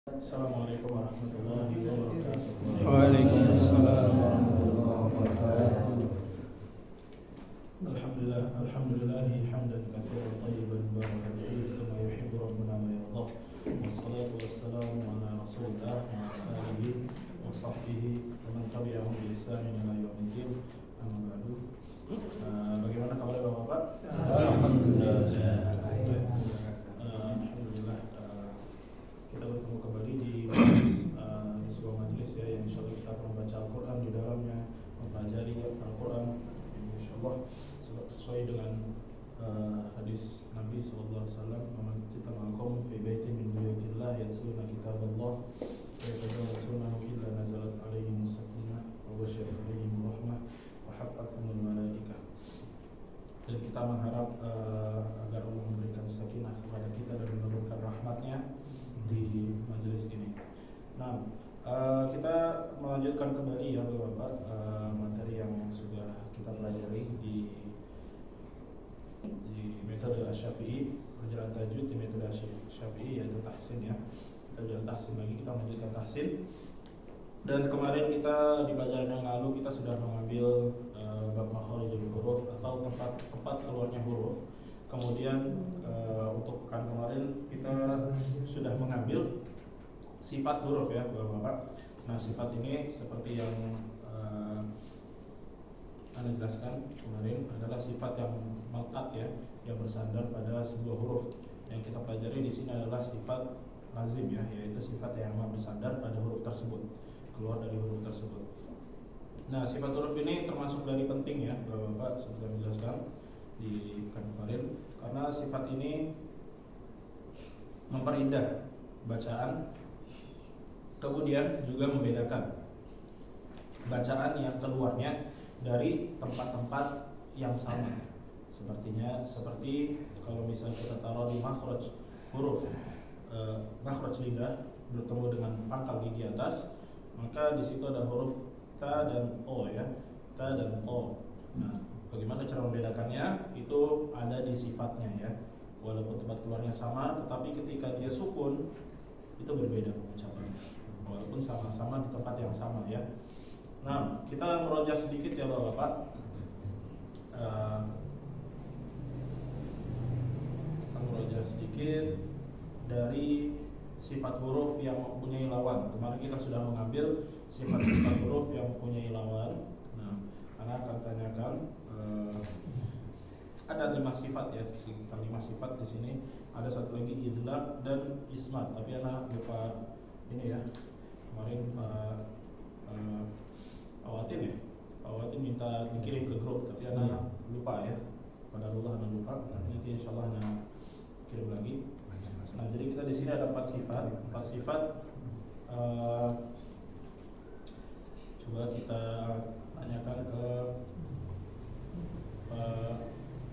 Assalamualaikum warahmatullahi wabarakatuh. Waalaikumsalam warahmatullahi wabarakatuh. Alhamdulillahi hamdan katsiran thayyiban mubarakan fihi kama yuhibbu rabbuna wa yardah. Wassalatu wassalamu ala Rasulillah wa ala alihi wa sahbihi wa man tabi'ahum bi ihsanin ila yaumiddin. Amma ba'du. Bagaimana kabar Bapak-bapak? Alhamdulillah. Alhamdulillah. Kita bertemu kembali di sebuah majelis ya, yang insyaallah kita akan membaca Al-Quran di dalamnya, mempelajari Al-Quran insyaallah sesuai dengan hadis Nabi SAW. Man tatamaqam fi baitin min buyutillah yatluna kitaballah wa yatadawwasunahu illa nazalat alaihim sakinah wa ghashiyat alaihim rahmah wa hafathumul malaikah. Dan kita mengharap agar Allah memberikan sakinah kepada kita dan menurunkan rahmatnya di majelis ini. Nah, kita melanjutkan kembali ya Bapak, materi yang sudah kita pelajari di metode Asy-Syafi'i, pelajaran tajwid di metode Asy-Syafi'i, yaitu tahsin ya. Kita belajar tahsin lagi, kita melanjutkan tahsin. Dan kemarin kita di pelajaran yang lalu kita sudah mengambil bab makharijul huruf atau tempat keluarnya huruf. Kemudian untuk pekan kemarin kita sudah mengambil sifat huruf ya Bapak-bapak. Nah, sifat ini seperti yang Anda jelaskan kemarin adalah sifat yang melekat ya, yang bersandar pada sebuah huruf. Yang kita pelajari di sini adalah sifat lazim ya, yaitu sifat yang bersandar pada huruf tersebut, keluar dari huruf tersebut. Nah, sifat huruf ini termasuk dari penting ya Bapak-bapak, seperti yang dijelaskan di pekan kemarin, karena sifat ini memperindah bacaan, kemudian juga membedakan bacaan yang keluarnya dari tempat-tempat yang sama. Seperti kalau misalnya kita taruh di makhraj huruf, makhraj lidah bertemu dengan pangkal gigi atas, maka di situ ada huruf ta dan o ya, ta dan o. Nah, bagaimana cara membedakannya? Itu ada di sifatnya ya. Walaupun tempat keluarnya sama, tetapi ketika dia sukun itu berbeda pengucapannya. Walaupun sama-sama di tempat yang sama ya. Nah, kita merojak sedikit ya Bapak. Kita merojak sedikit dari sifat huruf yang mempunyai lawan. Kemarin kita sudah mengambil sifat-sifat huruf yang mempunyai lawan. Nah, Anda akan tanyakan ada 5 sifat ya, sekitar 5 sifat di sini. Ada satu lagi idlaq dan ismat, tapi Anda lupa ini ya. Kemarin Awatin ya, Awatin minta dikirim ke grup, tapi Anda lupa ya. Pada Allah Anda lupa. Nanti insyaallah Anda kirim lagi. Nah, jadi kita di sini ada 4 sifat. 4 sifat. Coba kita tanyakan ke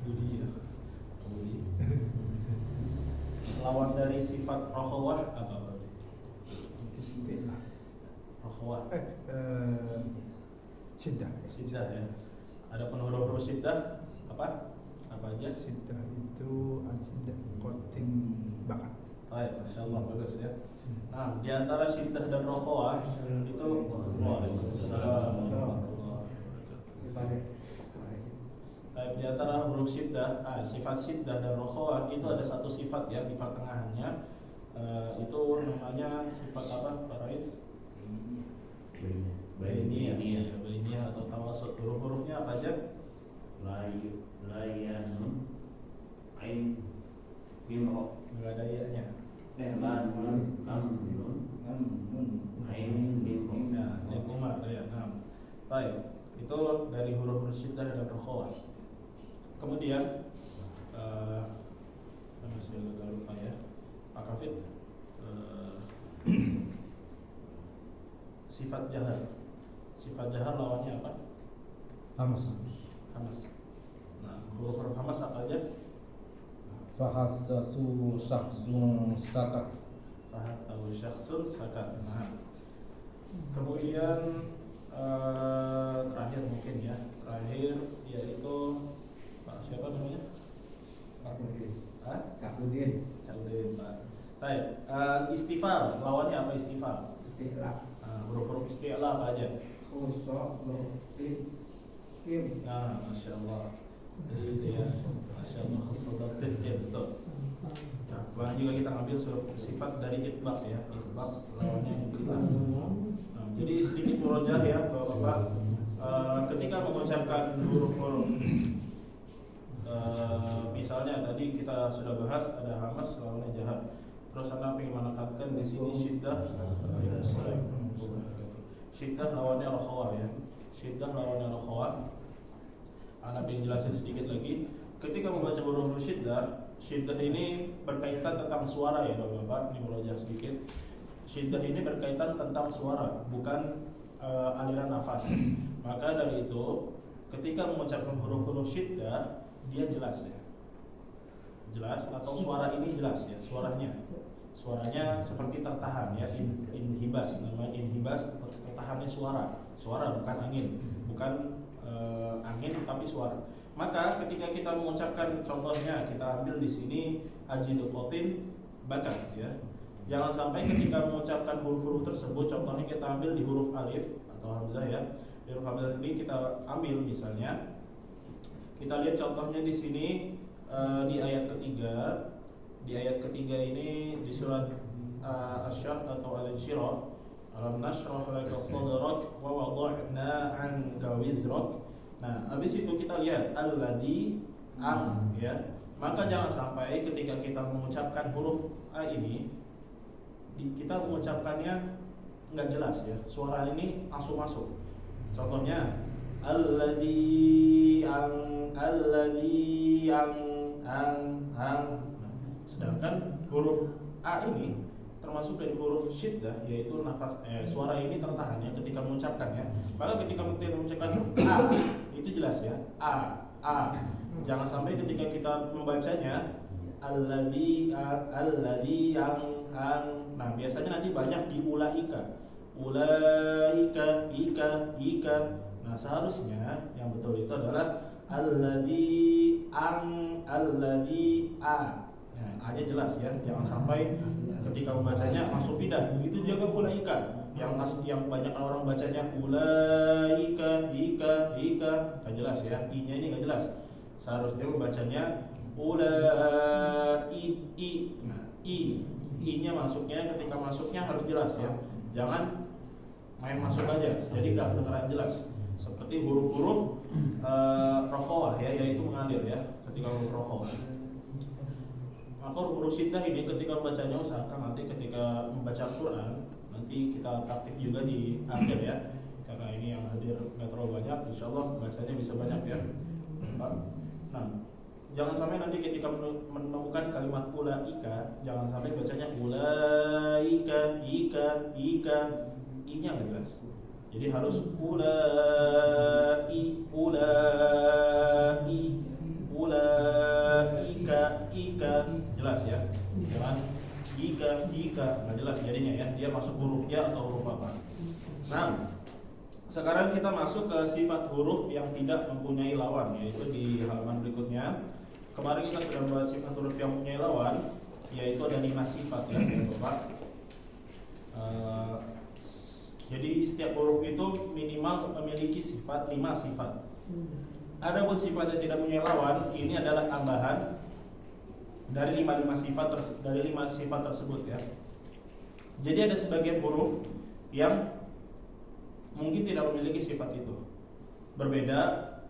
Budi ya, Budi. Lawan dari sifat rokhawah apa Budi? Rokhawah. Syiddah ya. Ada huruf syiddah apa? Apa aja? Syiddah itu al-syiddah qatin bakat. Baik, masyaallah bagus ya. Nah, di antara syiddah dan rokhawah itu waalaikumsalam warahmatullahi wabarakatuh. Di antara huruf syiddah, sifat syiddah dan rokhawah itu ada satu sifat ya di pertengahannya. Itu namanya sifat apa Pak Rais? Bainiyah atau tawasut. Huruf-hurufnya apa aja? Layanun ain mim ra. Enggak ada ya-nya. Ain mim ra. Nah, dan Umar ya. Nah, baik. Itu dari huruf-huruf syiddah dan rokhawah. Kemudian masih agak lupa ya Pak Kafid, sifat jahar lawannya apa? Hamas. Nah, huruf hamas apa aja? Fahassasu syakhsun sakat. Fahad atau syakhsun sakat. Nah, kemudian terakhir mungkin ya, yaitu Pak siapa namanya? Cakudin. Cakudin Pak. Baik, istifal, lawannya apa istifal? Istilah. Huruf-huruf isti'la apa aja? Khusok, lotif, kim. Nah, Masya Allah. Jadi itu ya, Masya Allah, khusadatif ya, betul. Nah, kemarin juga kita ambil sifat dari itbaq ya, itbaq lawannya inqilab. Nah, jadi sedikit murojaah ya Bapak-bapak. Ketika mengucapkan huruf-huruf misalnya tadi kita sudah bahas ada hamas lawannya jahat. Terus Anda ingin menekankan di sini syiddah, syiddah lawannya rokhawah ya. Syiddah lawannya rokhawah. Anda ingin jelasin sedikit lagi. Ketika membaca huruf syiddah, syiddah ini berkaitan tentang suara ya Bapak-bapak. Ini murojaah sedikit. Syiddah ini berkaitan tentang suara, bukan aliran nafas. Maka dari itu, ketika mengucapkan huruf-huruf syiddah, dia jelas ya. Jelas atau suara ini jelas ya, suaranya seperti tertahan ya, inhibas, namanya inhibas, tertahannya suara bukan angin, bukan angin tapi suara. Maka ketika kita mengucapkan, contohnya kita ambil di sini ajidu qotin bakat ya, jangan sampai ketika mengucapkan huruf-huruf tersebut, contohnya kita ambil di huruf alif atau hamzah ya, di huruf hamzah ini kita ambil misalnya, kita lihat contohnya di sini. Di ayat ketiga ini di surat Asy-Syahr atau Al-Insyirah, alam nashrah laka sadrak wa wada'na 'anka wizrak. Nah, habis itu kita lihat alladzi ya. Maka jangan sampai ketika kita mengucapkan huruf A ini kita mengucapkannya enggak jelas ya. Suara ini langsung masuk. Contohnya alladzi sedangkan huruf A ini termasuk dari huruf syiddah, yaitu nafas suara ini tertahan ya ketika mengucapkannya. Maka ketika kita mengucapkan A itu jelas ya, A. Jangan sampai ketika kita membacanya alladzi nah biasanya nanti banyak di ulaika ika. Nah seharusnya yang betul itu adalah alladzi a. Nah, A-nya jelas ya, jangan sampai ketika membacanya langsung pindah. Begitu juga ulaika, yang banyak orang bacanya ulaika, ika, nggak jelas ya, I-nya ini nggak jelas. Seharusnya membacanya ulai. Nah, I-nya masuknya, ketika masuknya harus jelas ya, jangan main masuk aja, jadi nggak kedengaran jelas. Seperti huruf-huruf rokhawah ya, yaitu mengalir ya, ketika huruf rokhawah. Maka huruf syiddah ini ketika membacanya usahakan nanti ketika membaca Al-Quran, nanti kita praktik juga di akhir ya, karena ini yang hadir nggak terlalu banyak, insya Allah bacanya bisa banyak ya. Nah, jangan sampai nanti ketika menemukan kalimat ulaika, jangan sampai bacanya ulaika, ika, I-nya nggak jelas. Jadi harus ulaika, ika, jelas ya. Jangan ika, nggak jelas jadinya ya. Dia masuk huruf ya atau huruf apa. Nah, sekarang kita masuk ke sifat huruf yang tidak mempunyai lawan, yaitu di halaman berikutnya. Kemarin kita sudah membahas sifat huruf yang mempunyai lawan, yaitu ada 5 sifat ya, Bapak. Jadi setiap huruf itu minimal memiliki 5 sifat. Adapun sifat yang tidak punya lawan, ini adalah tambahan dari 5 sifat tersebut ya. Jadi ada sebagian huruf yang mungkin tidak memiliki sifat itu. Berbeda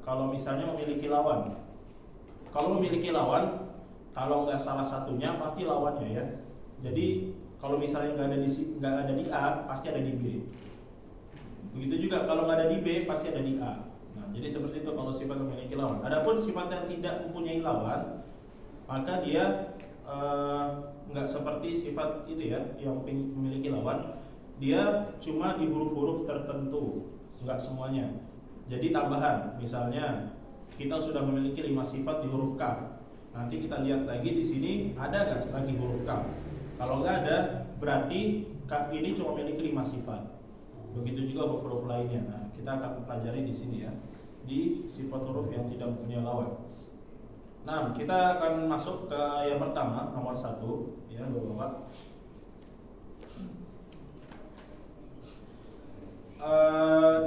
kalau misalnya memiliki lawan. Kalau memiliki lawan, kalau nggak salah satunya pasti lawannya ya. Jadi kalau misalnya nggak ada di A, pasti ada di B. Begitu juga kalau nggak ada di B, pasti ada di A. Nah, jadi seperti itu kalau sifat memiliki lawan. Adapun sifat yang tidak mempunyai lawan, maka dia nggak seperti sifat itu ya, yang memiliki lawan. Dia cuma di huruf-huruf tertentu, nggak semuanya. Jadi tambahan, misalnya kita sudah memiliki 5 sifat di huruf kaf. Nanti kita lihat lagi di sini ada nggak lagi huruf kaf. Kalau nggak ada, berarti kaf ini cuma memiliki 5 sifat. Begitu juga huruf-huruf lainnya. Nah, kita akan pelajari di sini ya, di sifat huruf yang tidak mempunyai lawan. Nah, kita akan masuk ke yang pertama, nomor 1, ya, Bapak-bapak.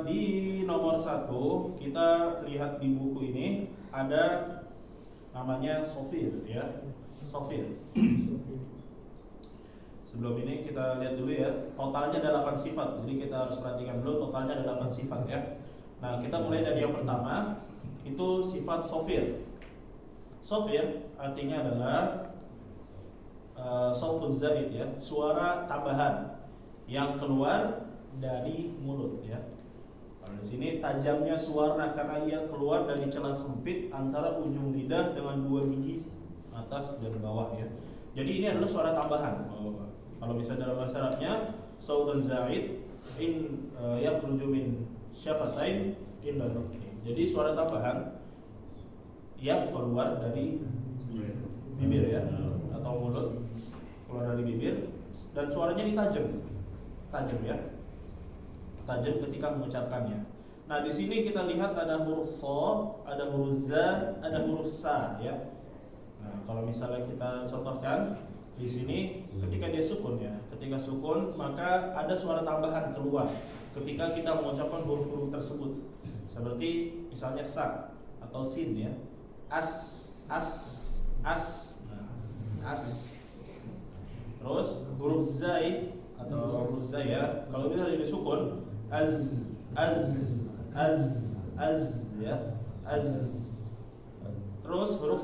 Di nomor 1 kita lihat di buku ini ada namanya Sofir, ya, Sofir. Sebelum ini kita lihat dulu ya, totalnya ada 8 sifat. Jadi kita harus perhatikan dulu totalnya ada 8 sifat ya. Nah, kita mulai dari yang pertama, itu sifat Sofir. Sofir artinya adalah sautun zaid ya, suara tambahan yang keluar dari mulut ya. Di sini tajamnya suara karena ia keluar dari celah sempit antara ujung lidah dengan 2 gigi atas dan bawah ya. Jadi ini adalah suara tambahan. Kalau bisa dalam bahasa Arabnya sautun zaid in yakhruju min syafatain in al-nutq. Jadi suara tambahan yang keluar dari bibir ya, atau mulut, keluar dari bibir, dan suaranya ini tajam ya, tajam ketika mengucapkannya. Nah, di sini kita lihat ada huruf so, ada huruf za, ada huruf sa ya. Nah, kalau misalnya kita contohkan di sini, ketika dia sukun ya, ketika sukun maka ada suara tambahan keluar ketika kita mengucapkan huruf-huruf tersebut, seperti misalnya sa atau sin ya, as. Terus huruf zai atau huruf zai ya, kalau misalnya jadi sukun az ya, az. Terus huruf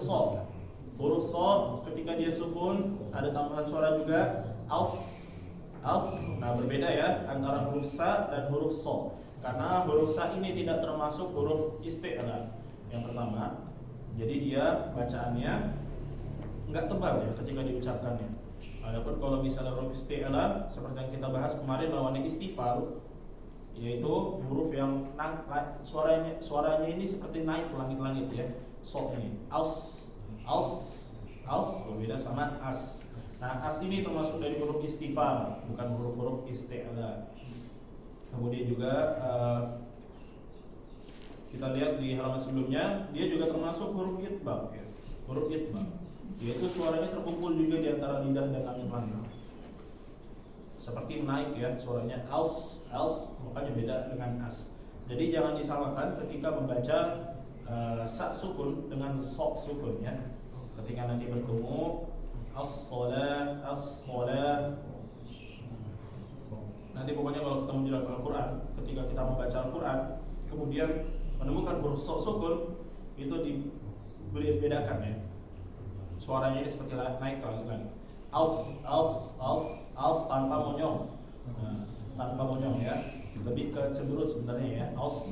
so ketika dia sukun ada tambahan suara juga als. Nah, berbeda ya antara huruf sa dan huruf so, karena huruf sa ini tidak termasuk huruf isti'la yang pertama. Jadi dia bacaannya nggak tebal ya ketika diucapkannya. Adapun kalau misalnya huruf isti'la seperti yang kita bahas kemarin lawannya istifal, yaitu huruf yang suaranya ini seperti naik ke langit-langit ya. So ini als berbeda sama as. Nah, as ini termasuk dari huruf istifal, bukan huruf-huruf isti'la. Kemudian juga kita lihat di halaman sebelumnya, dia juga termasuk huruf itbaq ya. Huruf itbaq, yaitu suaranya terkumpul juga di antara lidah dan langit-langit. Seperti naik ya, suaranya als, makanya beda dengan as. Jadi jangan disamakan ketika membaca sa sukun dengan sok sukun ya. Ketika nanti bertemu as-shalah, nanti pokoknya kalau ketemu di dalam Al-Quran, ketika kita membaca Al-Quran kemudian menemukan huruf sok sukun, itu dibedakan ya. Suaranya ini seperti naik ke langit-langit. Als tanpa monyong. Nah, tanpa monyong ya. Lebih ke cemberut sebenarnya ya. Als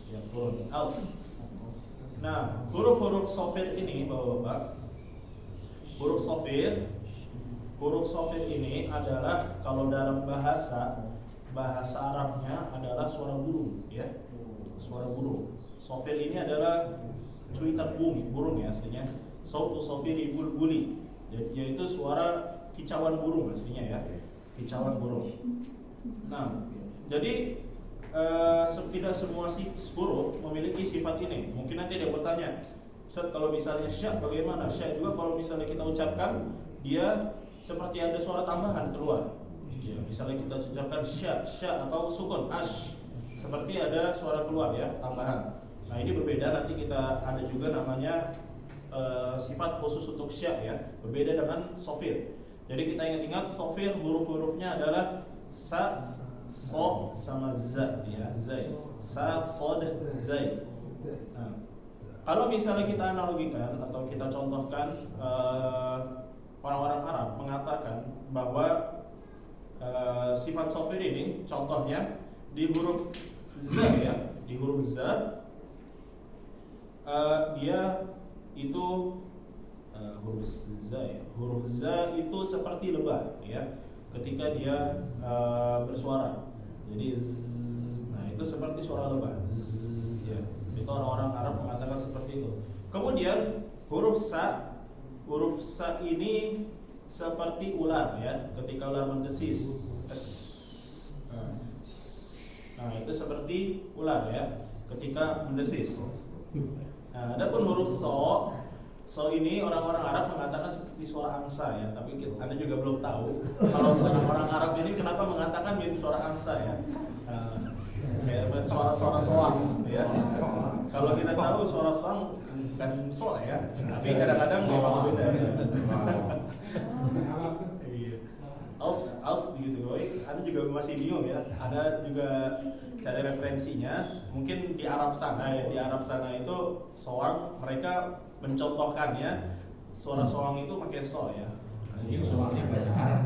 ya, turun. Als. Nah, huruf-huruf sofir ini Bapak-bapak, huruf sofir ini adalah kalau dalam bahasa Arabnya adalah suara burung ya. Suara burung. Sofir ini adalah cuitan burung ya aslinya. Sautu sofiri bulbuli, yaitu suara kicauan burung aslinya ya. Kicauan burung. Nah, jadi tidak semua huruf memiliki sifat ini. Mungkin nanti ada yang bertanya, Ustaz, kalau misalnya sya bagaimana? Sya juga kalau misalnya kita ucapkan dia seperti ada suara tambahan keluar. Ya, misalnya kita ucapkan sya atau sukun ash, seperti ada suara keluar ya, tambahan. Nah, ini berbeda, nanti kita ada juga namanya sifat khusus untuk sya ya, berbeda dengan sofir. Jadi kita ingat-ingat sofir huruf-hurufnya adalah sa, so sama za ya, zai. Sa, sod, zai. Nah, kalau misalnya kita analogikan atau kita contohkan, orang-orang Arab mengatakan bahwa sifat sofir ini contohnya di huruf za ya, di huruf za dia itu huruf za ya. Huruf za itu seperti lebah ya ketika dia bersuara. Jadi nah itu seperti suara lebah ya. Itu orang-orang Arab mengatakan seperti itu. Kemudian huruf sa ini seperti ular ya, ketika ular mendesis. Nah, itu seperti ular ya, ketika mendesis. Nah, adapun huruf so ini orang-orang Arab mengatakan seperti suara angsa ya, tapi Anda juga belum tahu kalau orang Arab ini kenapa mengatakan mirip suara angsa ya. Kayak suara soang ya. Kalau kita tahu suara soang bukan so ya, tapi kadang-kadang memang beda. Iya. Aus gitu, Anda juga masih bingung ya. Ada juga cari referensinya. Mungkin di Arab sana ya, di Arab sana itu soang mereka mencontohkan ya, suara soang itu pakai so ya. Ini soalnya bahasa Arab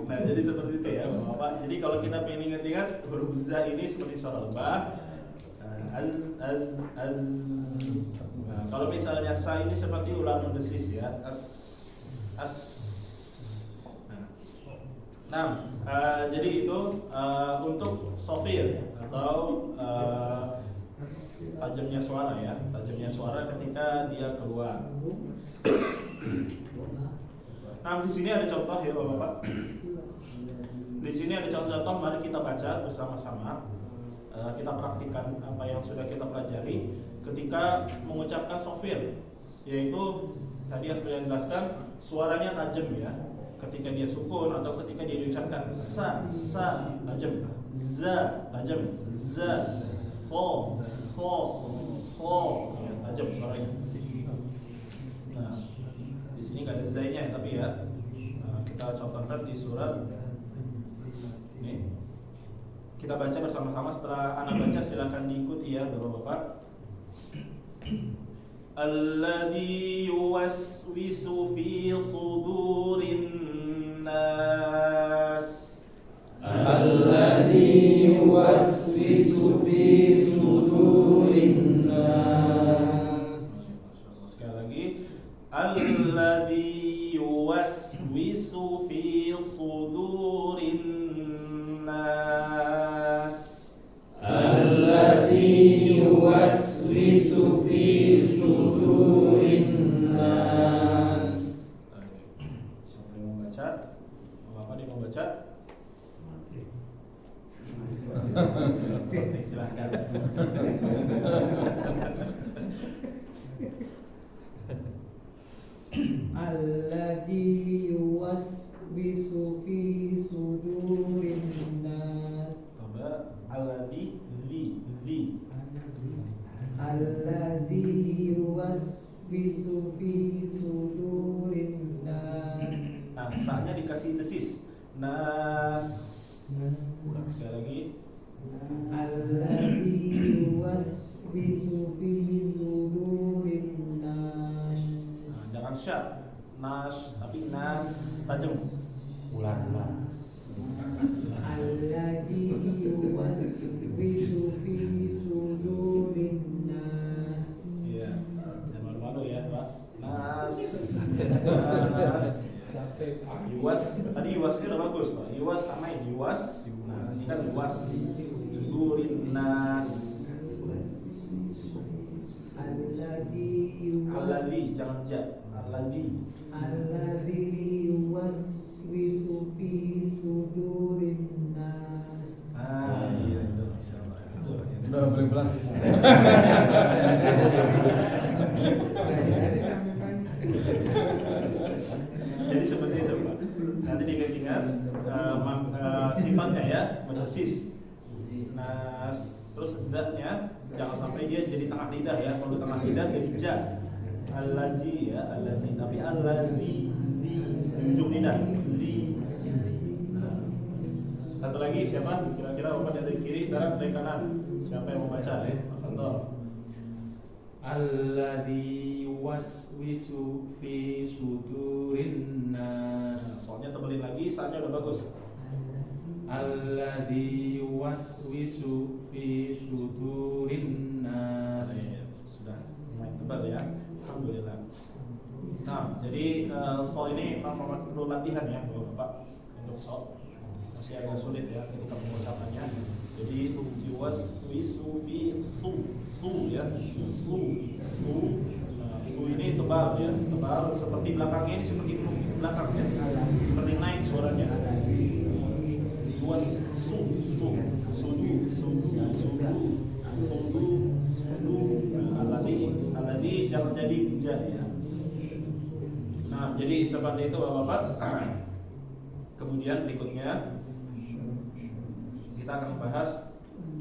Nah, jadi seperti itu ya, Bapak. Jadi kalau kita pengen ingat-ingat huruf za ini seperti suara lebah. Az. Nah, kalau misalnya sa ini seperti ular mendesis ya. As. Nah, jadi itu untuk sofir atau tajamnya suara ya, tajamnya suara ketika dia keluar. Nah, di sini ada contoh ya, Bapak. Di sini ada contoh-contoh, mari kita baca bersama-sama. Kita praktikkan apa yang sudah kita pelajari ketika mengucapkan sofir, yaitu tadi yang sudah dijelaskan suaranya tajam ya. Ketika dia sukun atau ketika dia diucapkan sa tajam, za tajam, za so ya, tajam suaranya. Nah, di sini nggak ada zanya tapi ya. Kita contohkan di surat ini. Kita baca bersama-sama. Setelah anak baca silakan diikuti ya Bapak-bapak. Alladzi yuwaswisu fi sudurin nas. Alladzi yuwaswisu fi sudurin nas. Sekali lagi. Alladzi yuwaswisu fi sudurin nas. Alladzi yuwaswisu fi sudurin nas. Siapa yang mau baca? Bapak dia mau baca? Oke, silahkan. Alladzi yuwaswisu fi sudurin nas. Coba alladzi Alladzi yuwaswisu fi sudurin nas. Nah, sa-nya dikasih desis. Nas. Ulang sekali lagi. Alladzi yuwaswisu fi sudurin nas. Nah, jangan sya. Nas, tapi nas tajam. Ulang. Alladzi yuwaswisu fi sudurin nas. Iya. Jangan malu-malu ya, Pak. Nas. Yuwas, tadi yuwasnya udah bagus, Pak. Yuwas tamai yuwas. Nah, ini kan yuwas. Sudurin nas. Alladzi, jangan ja. Alladzi yuwaswisu fi sudurin nas. Ah, iya itu masyaallah. Udah boleh pelan. Jadi seperti itu, Pak. Nanti diingat-ingat sifatnya ya, berdesis. Nas, terus dadnya jangan sampai dia jadi tengah lidah ya. Kalau tengah lidah jadi ja. Alladzi ya, alladzi. Tapi alladzi di ujung lidah. Di. Nah. Satu lagi siapa? Kira-kira Bapak dari kiri, dari kanan. Siapa yang mau baca ya? Fadhol. Alladzi yuwaswisu fi sudurin nas. Soalnya tebelin lagi, saatnya udah bagus. Alladzi yuwaswisu fi sudurin nas. Sudah lumayan tebal ya. Alhamdulillah. Nah, jadi so ini memang perlu latihan ya, Bapak. Untuk so masih agak sulit ya ketika pengucapannya. Jadi yuwaswisu fi su ya. Su. Nah, su ini tebal ya, tebal seperti belakangnya ini seperti belakang ya. Seperti naik suaranya. Yuwas Alladhi jangan jadi hujan ya. Nah, jadi seperti itu Bapak-bapak. Kemudian berikutnya kita akan membahas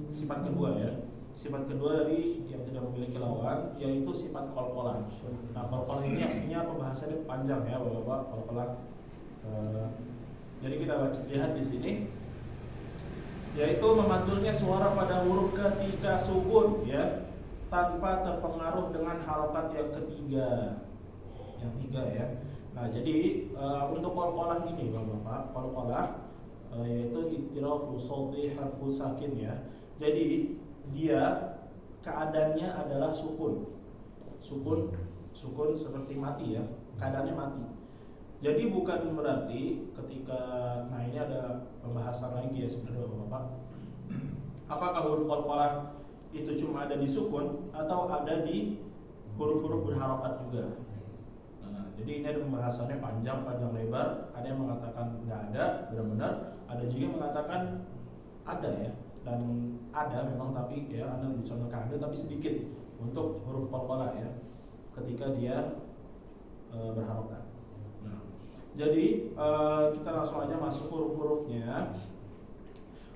sifat kedua ya. Sifat kedua dari yang tidak memiliki lawan yaitu sifat qalqalah. Nah, qalqalah ini aslinya pembahasannya panjang ya Bapak-bapak. Qalqalah. Jadi kita lihat di sini yaitu memantulnya suara pada huruf ketika sukun ya, tanpa terpengaruh dengan harokat yang ketiga, yang tiga ya. Nah, jadi untuk qalqalah ini Bapak-bapak, qalqalah yaitu ittirafu shawti harfu sakin ya. Jadi dia keadaannya adalah sukun. Sukun seperti mati ya, keadaannya mati. Jadi bukan berarti ketika, nah ini ada pembahasan lagi ya sebenarnya Bapak. Apakah huruf qalqalah itu cuma ada di sukun atau ada di huruf-huruf berharokat juga? Nah, jadi ini ada pembahasannya panjang lebar. Ada yang mengatakan nggak ada, benar-benar. Ada juga yang mengatakan ada ya. Dan ada memang tapi ya Anda mencontohkan ada tapi sedikit untuk huruf qalqalah ya ketika dia berharokat. Nah, jadi kita langsung aja masuk huruf-hurufnya.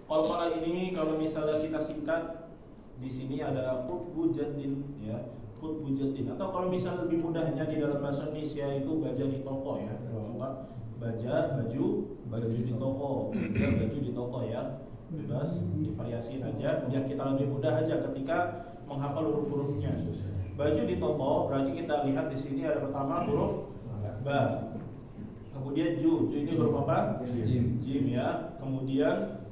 Qalqalah ini kalau misalnya kita singkat di sini ada qutbu jaddin ya, qutbu jaddin, atau kalau misalnya lebih mudahnya di dalam bahasa Indonesia itu baja di toko ya, baju di toko, baju di toko ya. Bebas divariasiin aja biar kita lebih mudah aja ketika menghafal huruf-hurufnya. Baju di toko berarti kita lihat di sini ada pertama huruf ba. Kemudian ju ini huruf apa? Jim ya. Kemudian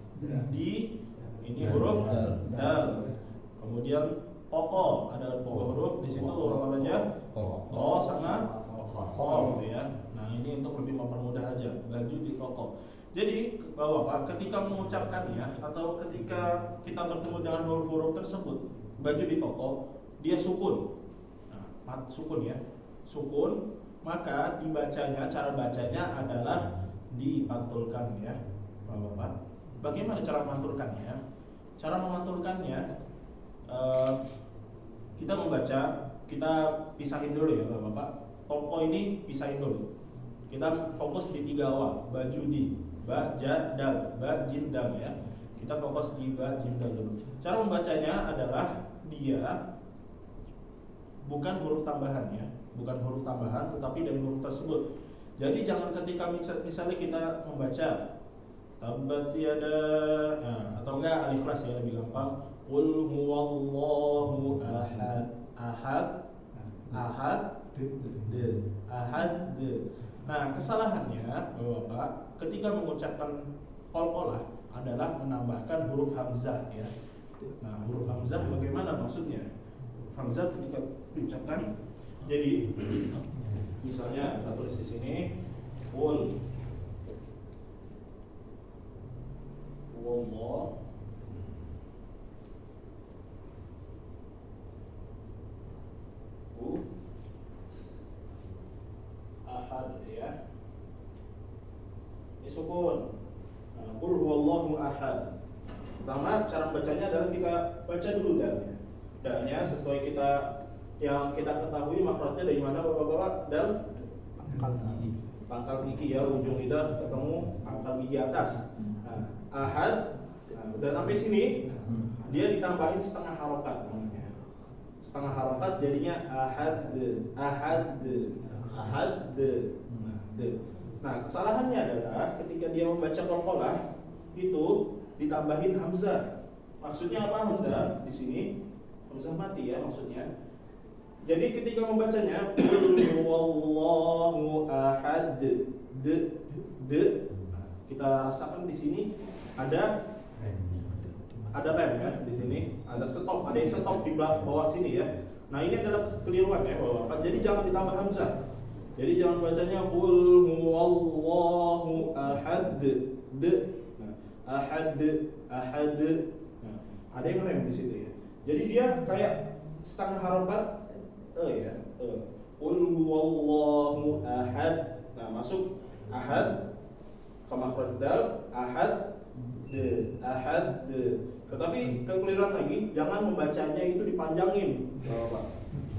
di ini huruf dal. Kemudian poko ada huruf di situ huruf apa aja? To sama qaf ya. Nah, ini untuk lebih mempermudah aja. Baju di toko. Jadi Bapak, ketika mengucapkannya atau ketika kita bertemu dengan huruf-huruf tersebut, baju di toko, dia sukun. Nah, sukun ya. Sukun, maka dibacanya, cara bacanya adalah dipantulkan ya, Bapak. Bagaimana cara memantulkannya? Cara memantulkannya kita membaca, kita pisahin dulu ya Bapak. Toko ini pisahin dulu. Kita fokus di tiga awal, baju di ba, ja, dal, ba, jim, dal ya. Kita fokus di ba, jim, dal dulu. Cara membacanya adalah dia bukan huruf tambahan ya, bukan huruf tambahan, tetapi dari huruf tersebut. Jadi jangan ketika misalnya kita membaca tabbat yada, atau enggak alif las ya lebih gampang. Qul huwallahu ahad, ahad, ahad. Nah, kesalahannya Bapak ketika mengucapkan qalqalah adalah menambahkan huruf hamzah ya. Nah, huruf hamzah bagaimana maksudnya? Hamzah ketika diucapkan, jadi misalnya kita tulis di sini qul huwallahu ahad ya. Ini sukun. Nah, qul huwallahu ahad. Pertama cara bacanya adalah kita baca dulu dalnya. Dalnya sesuai kita yang kita ketahui makhrajnya dari mana Bapak-bapak? Dal pangkal gigi ya, ujung lidah ketemu pangkal gigi atas. Nah, ahad. Nah, dan sampai sini dia ditambahin setengah harokat namanya. Setengah harokat jadinya ahad. Nah, kesalahannya adalah ketika dia membaca qalqalah itu ditambahin hamzah. Maksudnya apa hamzah di sini? Hamzah mati ya maksudnya. Jadi ketika membacanya qul huwallahu ahad, nah, kita rasakan di sini ada rem ya di sini, ada stop, ada yang stop di bawah sini ya. Nah, ini adalah kekeliruan ya Bapak. Jadi jangan ditambah hamzah. Jadi jangan bacanya qul huwallahu ahad, nah, ahad. Nah, ada yang rem di situ ya. Jadi dia kayak setengah harokat ya. Qul huwallahu ahad. Nah, masuk ahad ke makhraj dal, ahad. ahad. Tetapi kekeliruan lagi, jangan membacanya itu dipanjangin, Bapak.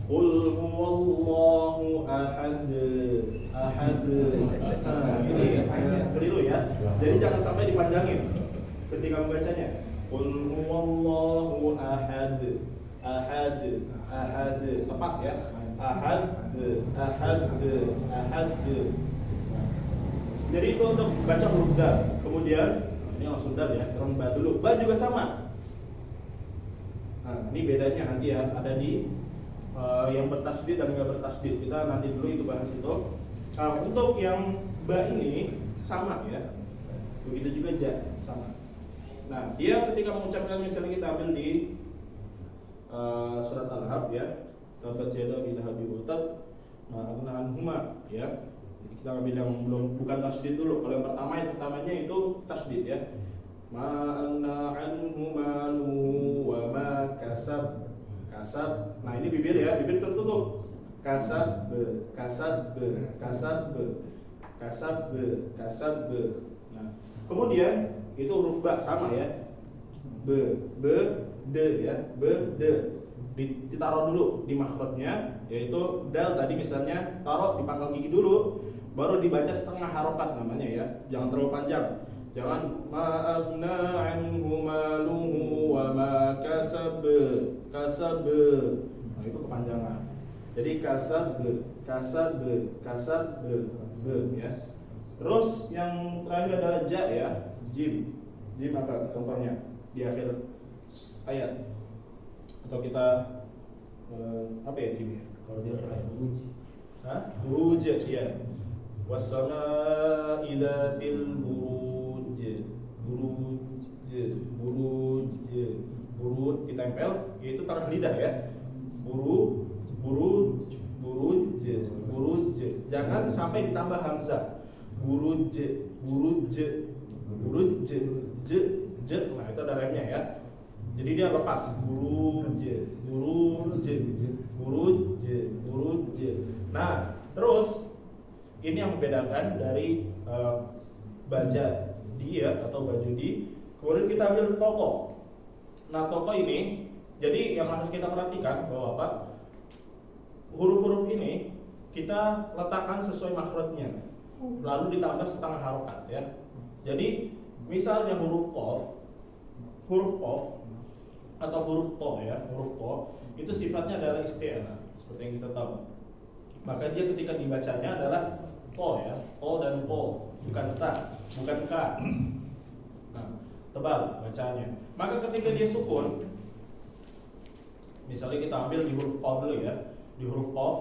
Qul huwallahu ahad. Nah, ini keliru ya. Jadi jangan sampai dipanjangin ketika membacanya. Qul huwallahu ahad. Lepas ya. Ahad. Jadi itu untuk baca huruf dal. Kemudian ini langsung dal ya, terus ba dulu. Ba juga sama. Nah, ini bedanya nanti ya, ada di yang bertasdid dan nggak bertasdid. Kita nanti dulu itu bahas itu. Nah, untuk yang ba ini sama ya. Begitu juga ja sama. Nah, dia ketika mengucapkan, misalnya kita ambil di surat Al-Ahzab ya, tabat yada bil habi watab, ma'agna anhuma ya. Jadi kita ambil yang belum, bukan tasdid dulu. Kalau yang pertamanya itu tasdid ya. Ma'agna anhu maluhu wa ma kasab. Nah ini bibir ya, bibir tertutup. Kasab. Nah, kemudian itu huruf ba sama ya. De ya, de. Ditaruh dulu di makhrajnya, yaitu dal tadi misalnya taruh di pangkal gigi dulu, baru dibaca setengah harokat namanya ya. Jangan terlalu panjang. Jangan ma'agna anhu maluhu wa ma kasab. Nah itu kepanjangan. Jadi kasab ya. Terus yang terakhir adalah ja ya, jim. Jim apa contohnya di akhir ayat? Atau kita apa ya jim ya? Kalau di akhir ayat buruj ya. Wassama'i dzatil buruj. Buruj ditempel, yaitu tanah lidah ya. Buruj. Jangan sampai ditambah hamzah. Buruj. Nah itu ada remnya ya. Jadi dia lepas. Buruj. Nah terus ini yang membedakan dari baja dia atau baju di. Kemudian kita ambil toko. Nah toko ini, jadi yang harus kita perhatikan bahwa apa? Huruf-huruf ini kita letakkan sesuai makhrajnya, lalu ditambah setengah harokat ya. Jadi misalnya huruf qaf atau huruf to ya, huruf to itu sifatnya adalah isti'la seperti yang kita tahu. Maka dia ketika dibacanya adalah to ya, to dan to, bukan ta, bukan ka. Nah, tebal bacanya. Maka ketika dia sukun, misalnya kita ambil di huruf qaf dulu ya, di huruf qaf,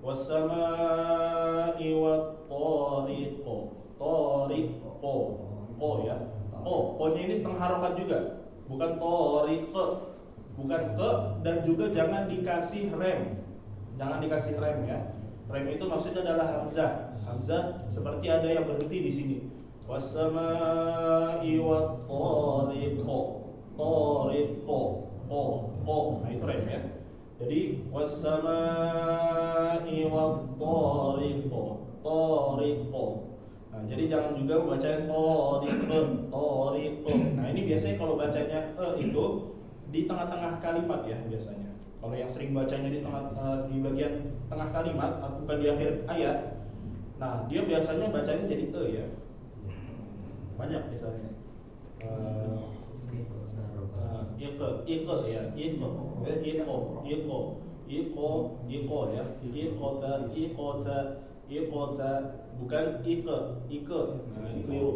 wassama'i wat-tariqo, ko ya, ko-nya ini setengah harokat juga, bukan tariqo, bukan ke, dan juga jangan dikasih rem, ya. Rem itu maksudnya adalah hamzah seperti ada yang berhenti di sini. Wassama'i wat-tariqo, nah itu rem ya. Jadi wassama'i wat-tariqo. Nah, jadi jangan juga bacanya tariqo. Nah, ini biasanya kalau bacanya itu di tengah-tengah kalimat ya biasanya. Kalau yang sering bacanya di bagian tengah kalimat, bukan di akhir ayat. Nah, dia biasanya bacanya jadi ya. Banyak misalnya. Iqo ya, iqota, bukan ike. Nah, ini keliru.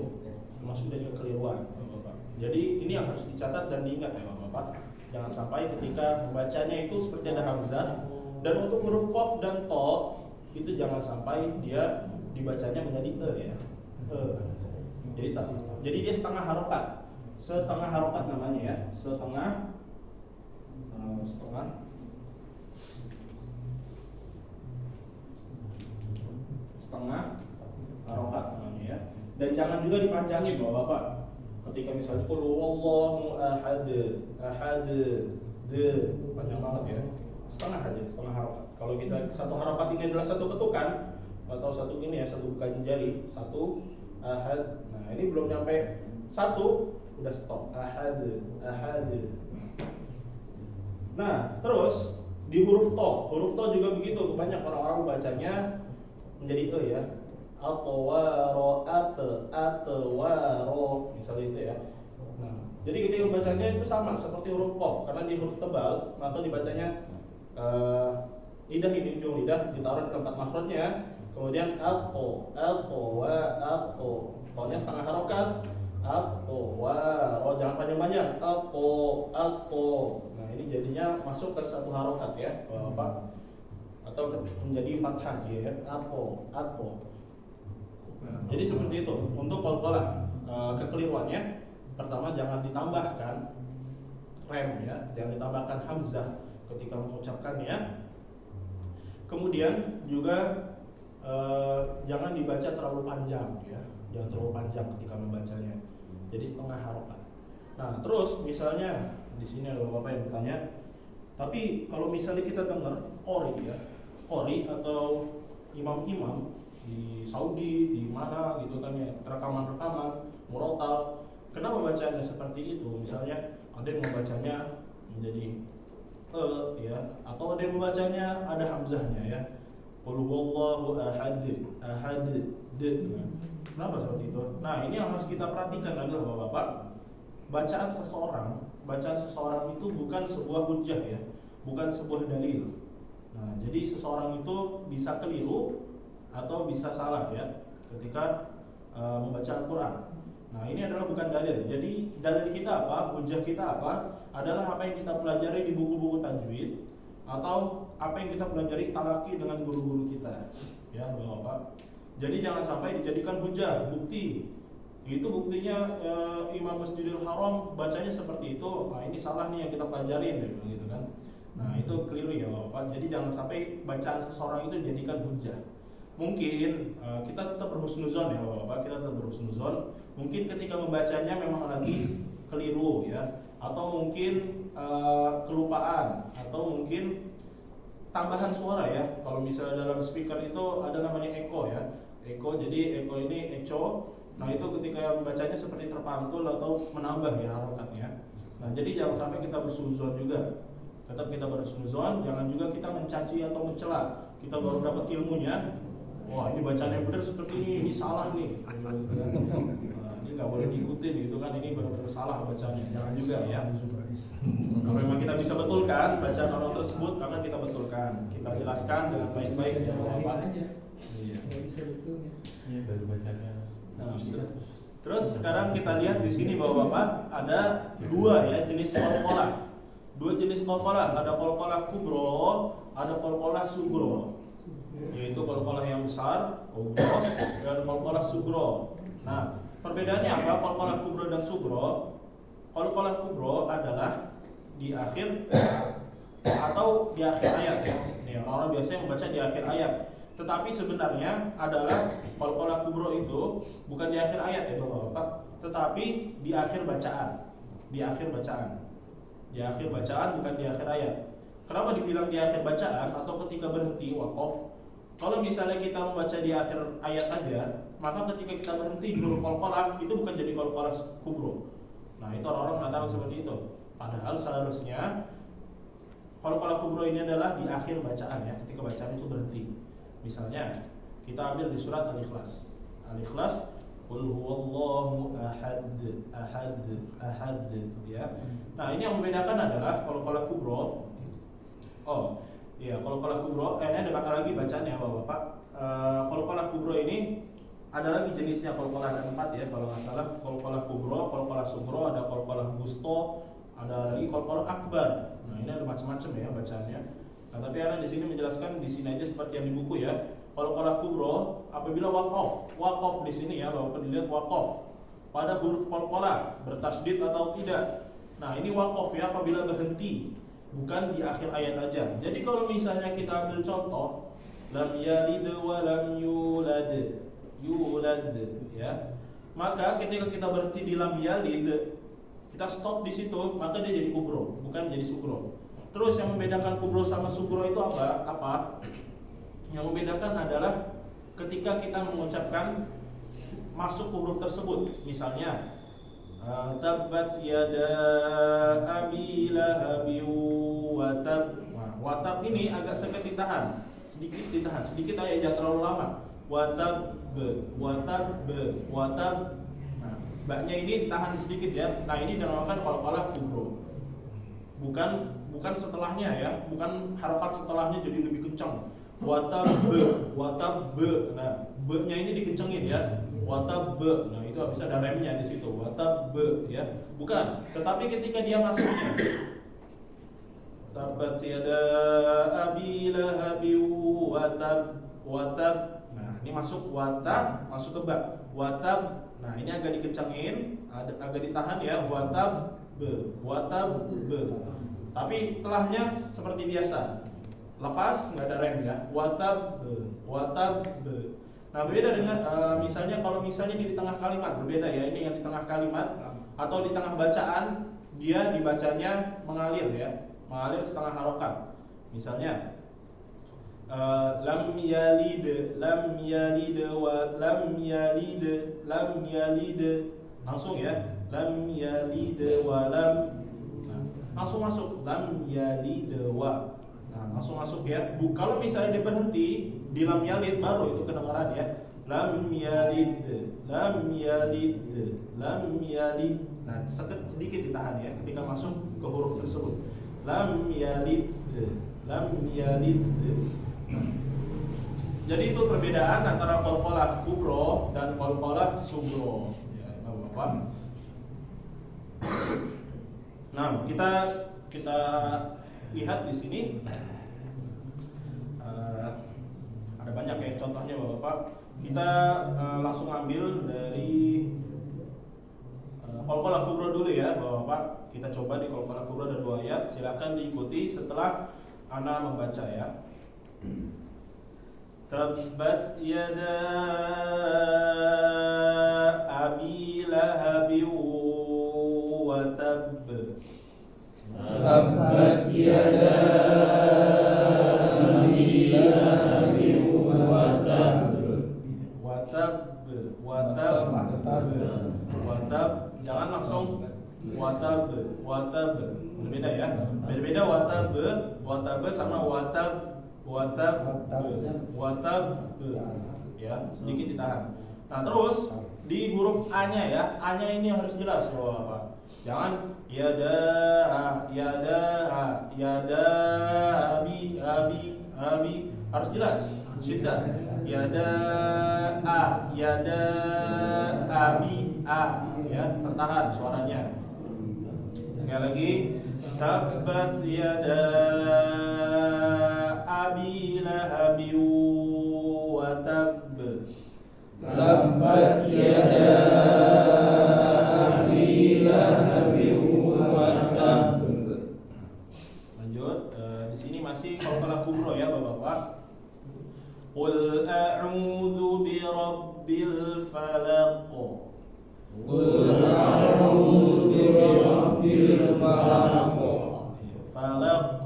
Maksudnya juga keliruan, Bapak. Jadi ini yang harus dicatat dan diingat ya, Bapak. Jangan sampai ketika membacanya itu seperti ada hamzah. Dan untuk huruf qaf dan to itu jangan sampai dia dibacanya menjadi ya. Jadi dia setengah harokat namanya ya, setengah harokat namanya ya. Dan jangan juga dipanjangin Bapak. Ketika misalnya qul huwallahu ahad, panjang banget ya. Setengah harokat. Kalau kita satu harokat ini adalah satu ketukan atau satu ini ya, satu bukan jari, satu ahad. Nah, ini belum nyampe satu udah stop. Ahad. Nah, terus di huruf to juga begitu. Banyak orang-orang bacanya menjadi e ya. Atwaro, atwaro, misalnya itu ya. Nah, jadi ketika bacanya itu sama seperti huruf qaf, karena di huruf tebal, maka dibacanya lidah ini, ujung lidah ditaruh di tempat makhrajnya. Kemudian to, to-nya setengah harokat. Atwaro, jangan panjang-panjang. To. Nah, ini jadinya masuk ke satu harokat ya, Bapak. Atau menjadi fathah ya, atto. Jadi seperti itu. Untuk qalqalah kekeliruannya, pertama jangan ditambahkan rem ya, jangan ditambahkan hamzah ketika mengucapkannya. Kemudian juga jangan dibaca terlalu panjang ya, jangan terlalu panjang ketika membacanya. Jadi setengah harokat. Nah, terus misalnya di sini ada Bapak yang bertanya, tapi kalau misalnya kita dengar qori atau imam-imam di Saudi, di mana gitu kan ya, rekaman-rekaman murotal, kenapa bacanya seperti itu? Misalnya ada yang membacanya menjadi ya, atau ada yang membacanya ada hamzahnya ya. Qul huwallahu ahad. Kenapa seperti itu? Nah, ini yang harus kita perhatikan adalah Bapak-bapak, bacaan seseorang itu bukan sebuah hujjah ya, bukan sebuah dalil. Nah, jadi seseorang itu bisa keliru atau bisa salah ya ketika membaca Al-Quran. Nah, ini adalah bukan dalil. Jadi dalil kita apa, hujjah kita apa, adalah apa yang kita pelajari di buku-buku tajwid atau apa yang kita pelajari talaki dengan guru-guru kita ya, Bapak. Jadi jangan sampai dijadikan hujjah, bukti. Itu buktinya Imam Masjidil Haram bacanya seperti itu. Nah, ini salah nih yang kita pelajarin gitu kan. Nah, itu keliru ya Bapak. Jadi jangan sampai bacaan seseorang itu dijadikan hujjah. Mungkin kita tetap berhusnuzon ya Bapak, kita tetap berhusnuzon. Mungkin ketika membacanya memang lagi keliru ya, atau mungkin kelupaan, atau mungkin tambahan suara ya. Kalau misalnya dalam speaker itu ada namanya echo ya, echo. Jadi echo ini echo. Nah, itu ketika membacanya seperti terpantul atau menambah ya harokatnya. Nah, jadi jangan sampai kita berhusnuzon juga. Tetap kita berhusnuzon, jangan juga kita mencaci atau mencela. Kita baru dapat ilmunya, wah ini bacanya benar seperti ini salah nih. Nah, ini nggak boleh diikutin gitu kan, ini benar-benar salah bacanya. Jangan juga ya. Kalau memang kita bisa betulkan bacaan orang tersebut, maka kita betulkan, kita jelaskan dengan baik-baik ya Bapak. Iya. Iya, baru bacanya. Nah, terus sekarang kita lihat di sini Bapak-bapak ada dua ya jenis qalqalah. Dua jenis qalqalah, ada qalqalah kubro, ada qalqalah sugro. Yaitu qalqalah yang besar, kubro, dan qalqalah sugro. Nah, perbedaannya apa? Qalqalah kubro dan sugro. Qalqalah kubro adalah di akhir atau di akhir ayat ya. Nih, orang-orang biasanya membaca di akhir ayat. Tetapi sebenarnya adalah qalqalah kubro itu bukan di akhir ayat ya Bapak-bapak, tetapi di akhir bacaan. Di akhir bacaan. Di akhir bacaan, bukan di akhir ayat. Kenapa dibilang di akhir bacaan atau ketika berhenti waqaf? Kalau misalnya kita membaca di akhir ayat aja, maka ketika kita berhenti di huruf qalqalah itu bukan jadi qalqalah kubro. Nah, itu orang-orang mengatakan seperti itu. Padahal seharusnya qalqalah kubro ini adalah di akhir bacaan ya, ketika bacaan itu berhenti. Misalnya kita ambil di surat Al-Ikhlas. Al-Ikhlas, qul huwallahu ahad ya. Nah, ini yang membedakan adalah qalqalah kubro. Oh, iya, qalqalah kubro. Ini ada lagi bacaannya Bapak. Qalqalah kubro ini ada lagi jenisnya, qalqalah ada 4 ya kalau nggak salah. Qalqalah kubro, qalqalah sugro, ada qalqalah gusto, ada lagi qalqalah akbar. Nah, ini ada macam-macam ya bacaannya. Nah, tapi ada di sini menjelaskan di sini aja seperti yang di buku ya. Qalqalah kubro apabila waqaf di sini ya, Bapak dilihat waqaf pada huruf qalqalah bertasydid atau tidak. Nah, ini waqaf ya apabila berhenti, bukan di akhir ayat aja. Jadi kalau misalnya kita ambil contoh lam yalid wa lam yulad ya. Maka ketika kita berhenti di lam yalid, kita stop di situ, maka dia jadi kubro, bukan jadi sugro. Terus yang membedakan kubro sama sugro itu apa? Yang membedakan adalah ketika kita mengucapkan masuk huruf tersebut. Misalnya Tabbat yada abi lahabi wa tab. Nah, wa tab ini agak sedikit ditahan, sedikit aja, jangan terlalu lama. Wa tab, wa tab. Nah, baknya ini tahan sedikit ya. Nah, ini dinamakan qalqalah kubro. Bukan setelahnya ya, bukan harokat setelahnya jadi lebih kencang. Watab be. Nah, be-nya ini dikencengin ya. Watab be. Nah, itu habis ada remnya di situ. Watab be ya. Bukan, tetapi ketika dia masuknya Tabat yada abi lahabi watab. Nah, ini masuk watab, masuk ke ba. Watab. Nah, ini agak dikencengin, agak ditahan ya. Watab be. Tapi setelahnya seperti biasa, lepas nggak ada rem ya. Watab be. Nah, berbeda dengan misalnya kalau misalnya di tengah kalimat, berbeda ya. Ini yang di tengah kalimat atau di tengah bacaan, dia dibacanya mengalir ya, mengalir setengah harokat. Misalnya lam yalid wa lam yalid langsung ya, lam yalid wa lam. Nah, langsung masuk lam yalid wa. Nah, langsung masuk ya. Kalau misalnya dia berhenti di lam yalid, baru itu kedengaran ya. Lam yalid. Nah, sedikit ditahan ya ketika masuk ke huruf tersebut. Lam yalid. Jadi itu perbedaan antara qalqalah kubro dan qalqalah sugro. Ya, Bapak. Nah, kita lihat di sini ada banyak ya contohnya Bapak. Kita langsung ambil dari qalqalah kubro dulu ya Bapak. Kita coba di qalqalah kubro ada 2 ayat. Silakan diikuti setelah ana membaca ya. Tabbat yada abi lahabi wa tab. Tabbat yada abi lahabi wa tab. Watab, jangan langsung watab. Berbeda ya. Berbeda watab sama watab. Ya, sedikit ditahan. Nah, terus di huruf A-nya ya. A-nya ini harus jelas Bapak. Jangan yada abi harus jelas. Syiddah. Yada abi ya, tertahan suaranya. Sekali lagi, tabbat yada abi lahabi wa tab. Tabbat yada abi lahabi wa tab. Lanjut, di sini masih qalqalah kubro ya Bapak-bapak. Qul a'udzu birabbil falaq. Qul a'udzu birabbil falaq. Falaq.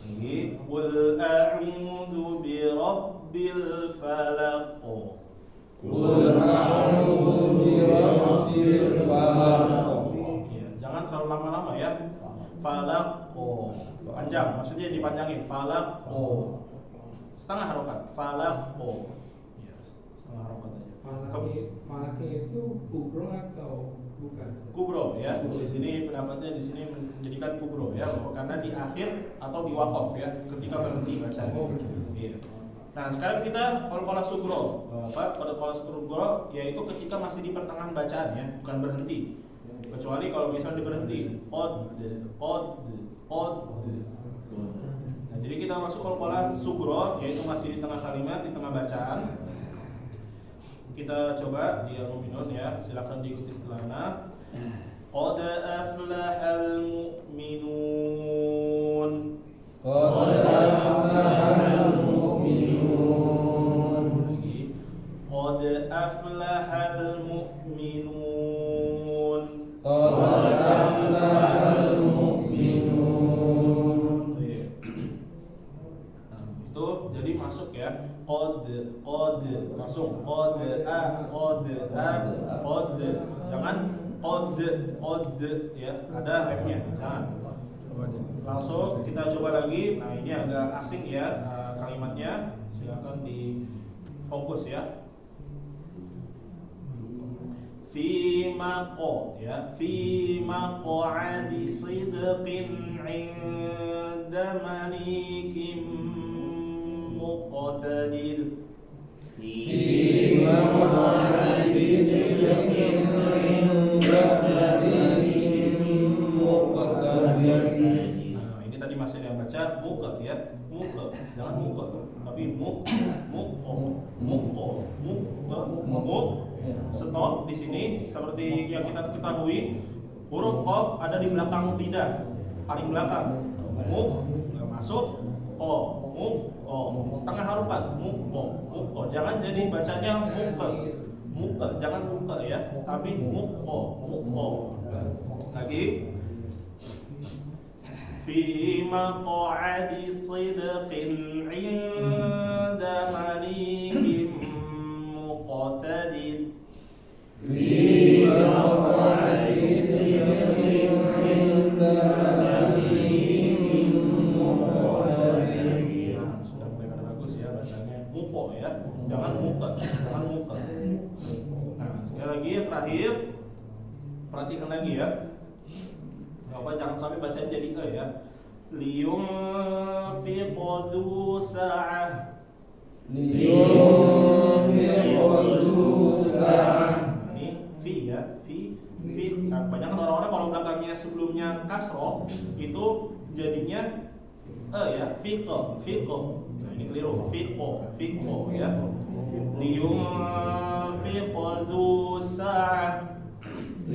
Lagi, qul a'udzu birabbil falaq. Qul a'udzu birabbil falaq. Ya, jangan terlalu lama-lama ya. Falaq. Panjang, maksudnya dipanjangin. Falaq. Setengah harokat. Falaq. Ya, setengah harokat aja. Falaki itu kubro atau bukan? Kubro ya. Di sini pendapatnya di sini menjadikan kubro ya, karena di akhir atau di waqaf ya, ketika berhenti bacanya. Iya. Nah, sekarang kita qalqalah sugro. Qalqalah sugro yaitu ketika masih di pertengahan bacaan ya, bukan berhenti. Kecuali kalau misalnya berhenti. Qad. Nah, jadi kita masuk qalqalah sugro yaitu masih di tengah kalimat, di tengah bacaan. Kita coba di al-mu'minun ya. Silakan diikuti setelahnya. Qad aflahal mu'minun. Qad aflahal mu'minun. Qad aflahal mu'minun. Qad aflahal mu'minun. Itu jadi masuk ya. ya. Qad langsung qad jangan qad ya, ada F-nya. Jangan. Langsung kita coba lagi. Nah, ini agak asing ya kalimatnya. Silakan di fokus ya. Fi maqo ya, fi maq'adi sidqin 'inda malikim muqtadir. Fi maq'adi sidqin 'inda malikim muqtadir. Nah, ini tadi masih yang baca muqad ya, muqad, jangan muqad, tapi stop di sini. Seperti yang kita ketahui, huruf qaf ada di belakang lidah, paling belakang. Masuk setengah harokat. Jangan jadi bacanya muka, jangan muka ya, tapi lagi. Fi maq'adi sidqin 'inda malikim muqtadir. Fi maq'adi sidqin 'inda malikim muqtadir. Nah, sudah mulai bagus ya bacanya. Muko ya, jangan muka. Nah, sekali lagi yang terakhir, perhatikan lagi ya. Bapak jangan sampai bacanya jadi ke ya. Liyunfiq dzu sa'ah. Ini fi ya, fi. Nah, banyak orang-orang kalau belakangnya sebelumnya kasroh itu jadinya ya, fiqh. Nah, ini keliru. Fiqh ya. Liyunfiq dzu sa'ah. Sudah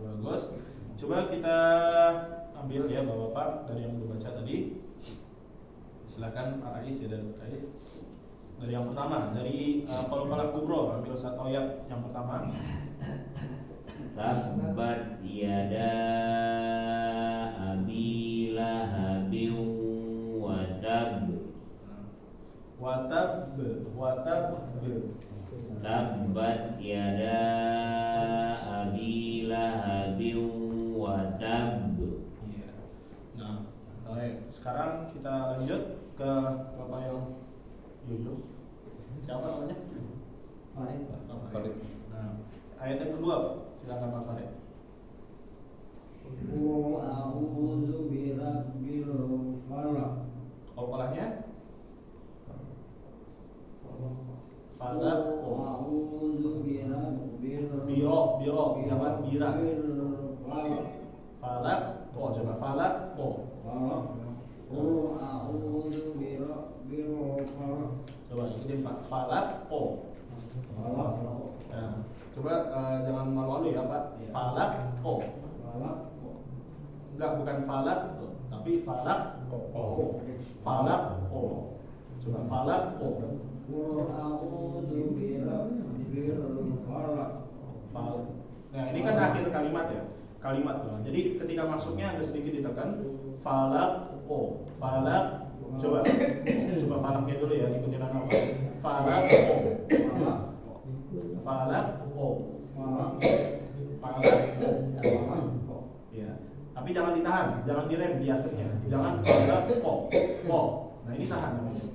bagus. Coba kita ambil ya Bapak dari yang belum baca tadi. Silakan Pak Ais ya, dari Pak Ais. Dari yang pertama, dari Qalqalah Kubro, ambil satu ayat yang pertama. Tabbat yada abi lahabin wa tab. Watab. Tabbat yada abi lahabin wa tab. Iya. Nah, baik. Sekarang kita lanjut ke Bapak yang Yudo. Siapa namanya? Farid. Nah, ayat yang kedua, silakan Pak Farid. A'udzu birabbil falaq. Qalqalahnya? Falaq. A'udzu birabbil Biro, jangan bira. falaq. Falaq. Coba falaq. Falaq. A'udzu birabbil falaq. Coba ikutin Pak. Falaq. Falaq. Nah, coba jangan malu-malu ya Pak. Falaq. Falaq. Enggak, bukan falaq, tapi falaq. Falaq. Coba falaq. A'udzu birabbil falaq. Nah, ini kan akhir kalimat ya. Kalimat tuh. Jadi ketika masuknya agak sedikit ditekan. Falaq. Falaq. Coba falaqnya dulu ya, ikutin apa? Falaq. Falaq. Ya. Tapi jangan ditahan, jangan direm di akhirnya. Jangan falaq. Nah, ini tahan namanya.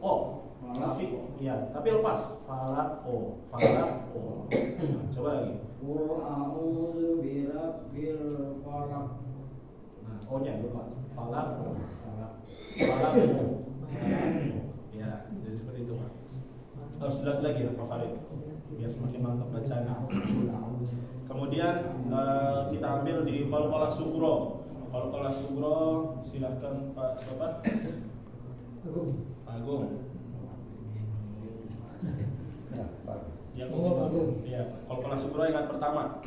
Tapi lepas. Falaq. Coba lagi. A'udzu birabbil falaq. Nah, O-nya lupa. Falaq. Ya, jadi seperti itu Pak. Harus lihat lagi ya Pak Farid, biar semakin mantap bacanya. Kemudian kita ambil di Qalqalah Sugro. Qalqalah Sugro, silakan Pak Bapak. Agung. Ya, Qalqalah Sugro ayat pertama.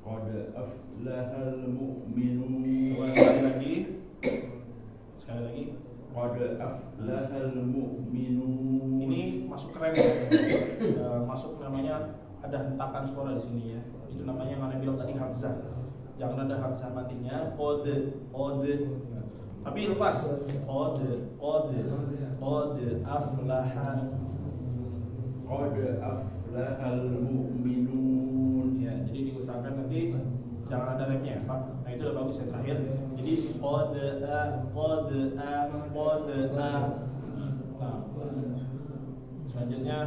Qad aflahal mu'minun. Coba sekali lagi. Qad aflahal mu'minun. Ini masuk rem. Masuk namanya ada hentakan suara di sini ya. Itu namanya yang Anda bilang tadi hamzah. jangan ada hamzah matinya. Qad. Nah, tapi lepas. Qad aflaha. Qad aflahal mu'minun. Ya, jadi diusahakan nanti jangan ada remnya, Pak. Nah, itu udah bagus yang terakhir. Jadi qad a. Nah, selanjutnya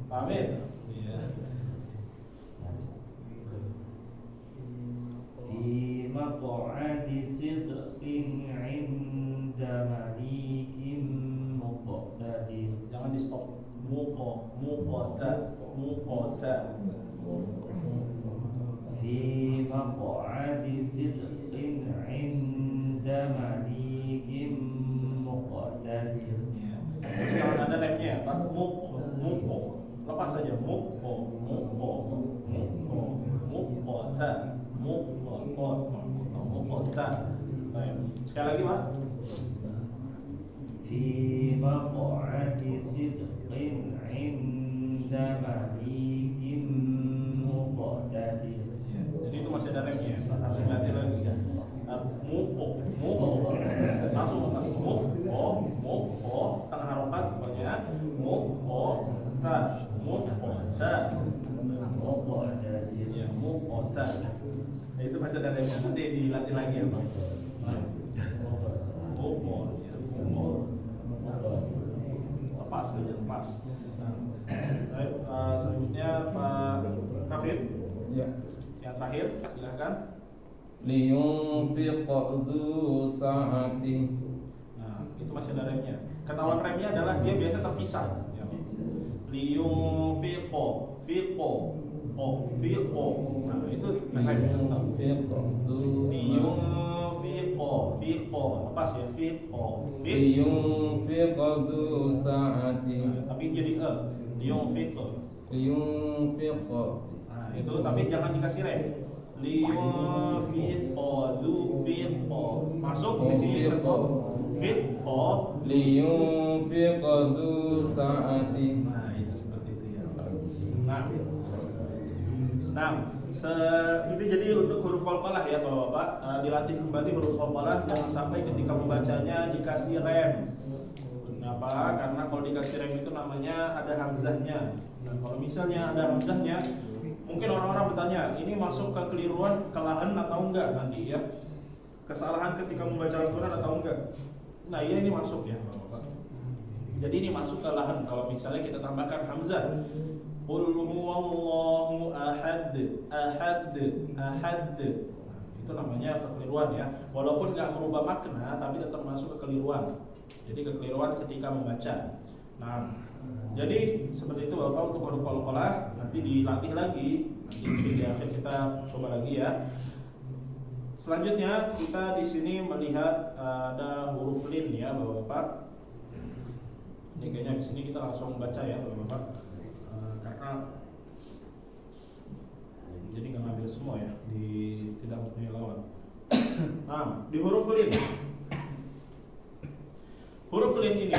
Pak Amir. Iya. Fi maq'adi sidqin 'inda malikin muqtadir. Jangan di stop. Muqata. Fi maq'adi sidqin 'inda malikin muqtadir. Ya. Terus jangan ada remnya, Pak. Muqo. Lepas saja. Muqota. Baik. Sekali lagi, Pak. Fi maq'adi sidqin 'inda malikin muqtadir. Ya. Jadi itu masih ada remnya. Harus dilatih lagi. Muqo. Langsung lepas. Muqo. Setengah harokat pokoknya. Muqota. Ya, muqota. Nah, itu masih ada remnya. Nanti dilatih lagi ya, Pak. Lepas saja, lepas. Baik, selanjutnya Pak Kafir. Ya. Yang terakhir, silahkan. Liyunfiq dzu sa'ati. Nah, itu masih ada remnya. Ketahuan remnya adalah dia biasa terpisah. Ya. Liyunfiqo. Nah, itu remnya. Liyunfiq dzu Fiqo. Lepas ya, fiqo. Liyunfiq dzu sa'ati. Nah, tapi jadi liyunfiqo. Liyunfiq. Nah, itu tapi jangan dikasih rem. Liyunfiqo. Masuk di sini satu. Fiqo. Liyunfiq dzu sa'ati. Nah, itu seperti itu ya. Nah, ini jadi untuk huruf qalqalah ya Bapak-bapak. Dilatih kembali huruf qalqalah, jangan sampai ketika membacanya dikasih rem. Kenapa? Karena kalau dikasih rem itu namanya ada hamzahnya. Nah, kalau misalnya ada hamzahnya, mungkin orang-orang bertanya, ini masuk ke keliruan kelahan atau enggak nanti ya? Kesalahan ketika membaca Al-Quran atau enggak? Nah, iya ini masuk ya Bapak-bapak. Jadi ini masuk ke lahan kalau misalnya kita tambahkan hamzah. Qul huwallahu ahad. Nah, itu namanya kekeliruan ya. Walaupun nggak merubah makna, tapi tetap masuk ke kekeliruan. Jadi kekeliruan ketika membaca. Nah, jadi seperti itu Bapak untuk huruf qalqalah. Nanti dilatih lagi. Nanti mungkin di akhir kita coba lagi ya. Selanjutnya kita di sini melihat ada huruf lin ya Bapak-bapak. Ini kayaknya di sini kita langsung baca ya Bapak-bapak. Karena jadi nggak ngambil semua ya, tidak mempunyai lawan. Nah, di huruf lin ini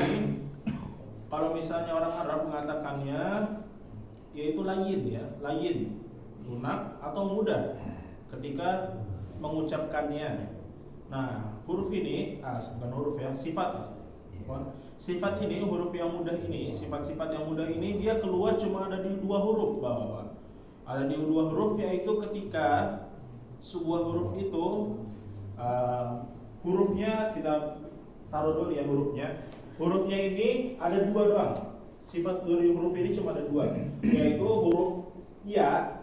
kalau misalnya orang Arab mengatakannya yaitu layin ya, layin, lunak atau mudah ketika mengucapkannya. Nah, huruf ini bukan huruf ya, sifat. Sifat ini, huruf yang mudah ini, sifat-sifat yang mudah ini dia keluar cuma ada di dua huruf, Bapak-bapak. Ada di dua huruf, yaitu ketika sebuah huruf itu hurufnya kita taruh dulu ya hurufnya. Hurufnya ini ada dua doang. Sifat dari huruf ini cuma ada dua, yaitu huruf ya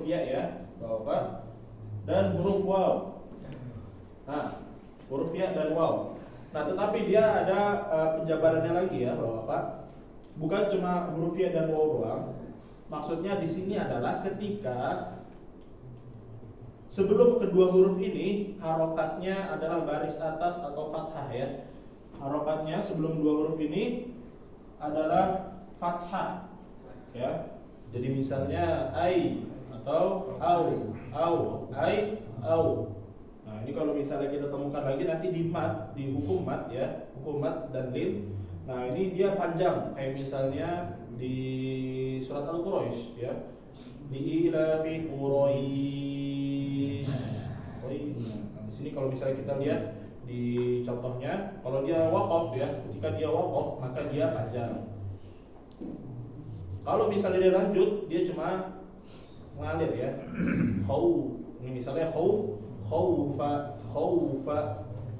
ya, Bapak, dan huruf waw. Nah, huruf ya dan waw. Nah, tetapi dia ada penjabarannya lagi ya, Bapak. Bukan cuma huruf ya dan waw doang. Maksudnya di sini adalah ketika sebelum kedua huruf ini harokatnya adalah baris atas atau fathah ya. Harokatnya sebelum dua huruf ini adalah fathah ya. Jadi misalnya ai atau au, ai, au. Nah, ini kalau misalnya kita temukan lagi nanti di mat, di hukum mat ya, hukum mat dan lin. Nah, ini dia panjang kayak misalnya di surat Al-Quraisy ya. liilafi Quraisy. Nah, di sini kalau misalnya kita lihat di contohnya, kalau dia waqaf ya, ketika dia waqaf maka dia panjang. Kalau misalnya dia lanjut, dia cuma mengalir ya. Ini misalnya khaufa.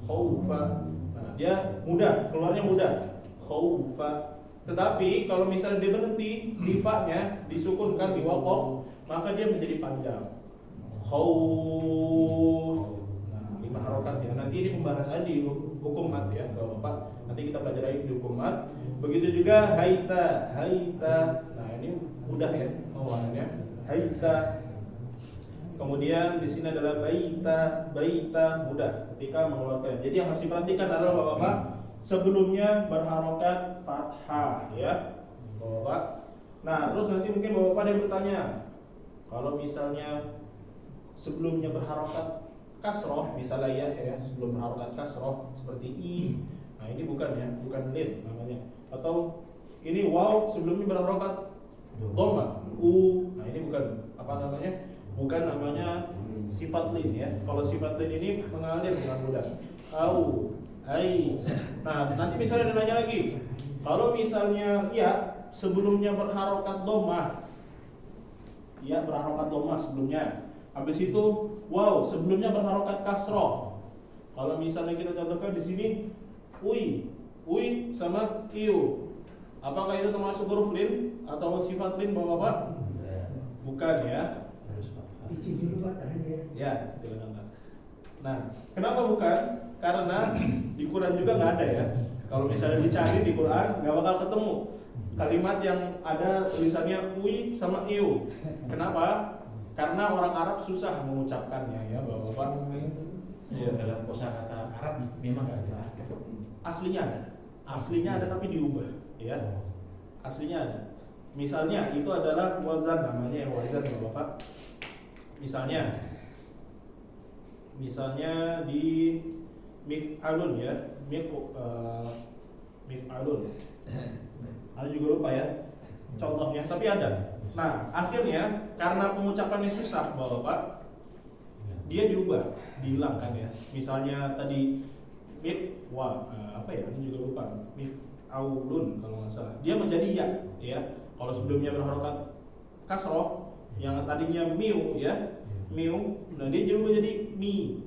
Nah, dia mudah, keluarnya mudah. Khaufa. Tetapi kalau misalnya dia berhenti di fa-nya, disukunkan di waqaf, maka dia menjadi panjang. Khauf. Nah, 5 harokat ya. Nanti ini pembahasan di hukum mat ya, Bapak. Nanti kita pelajari di hukum mat. Begitu juga haita. Nah, ini mudah ya pengeluarannya. Haita. Kemudian di sini adalah baita mudah ketika mengeluarkan. Jadi yang harus diperhatikan adalah Bapak, sebelumnya berharokat fathah ya, Bapak. Nah, terus nanti mungkin Bapak ada yang bertanya, kalau misalnya sebelumnya berharokat kasroh, misalnya ya sebelum berharokat kasroh seperti i, nah ini bukan ya, bukan lin namanya. Atau ini waw sebelumnya berharokat dhamma, u, nah ini bukan apa namanya? Bukan namanya sifat lin ya. Kalau sifat lin ini mengalir dengan mudah. Au, ai. Nah, nanti misalnya ada nanya lagi. Kalau misalnya ya sebelumnya berharokat dhammah. Ya, berharokat dhammah sebelumnya. Habis itu wow, sebelumnya berharokat kasroh. Kalau misalnya kita contohkan di sini ui sama iu. Apakah itu termasuk huruf lin atau sifat lin Bapak-bapak? Bukan ya. Izin dulu Pak, tahan ya. Ya, silakan. Nah, kenapa bukan? Karena di Quran juga nggak ada ya. Kalau misalnya dicari di Quran, nggak bakal ketemu kalimat yang ada tulisannya ui sama iu. Kenapa? Karena orang Arab susah mengucapkannya ya, Bapak-bapak. Ya, dalam kosakata Arab memang nggak ada. Aslinya ada tapi diubah ya. Aslinya ada. Misalnya itu adalah wazan, namanya yang wazan Bapak. Misalnya di mif'alun ya, mif'alun. Ada juga lupa ya contohnya, tapi ada. Nah, akhirnya karena pengucapannya susah Bapak, dia diubah, dihilangkan ya. Misalnya tadi apa ya? Ini juga lupa. Mif'alun kalau nggak salah. Dia menjadi ya. Kalau sebelumnya berharokat kasroh, yang tadinya miu ya, nah dia juga jadi mi.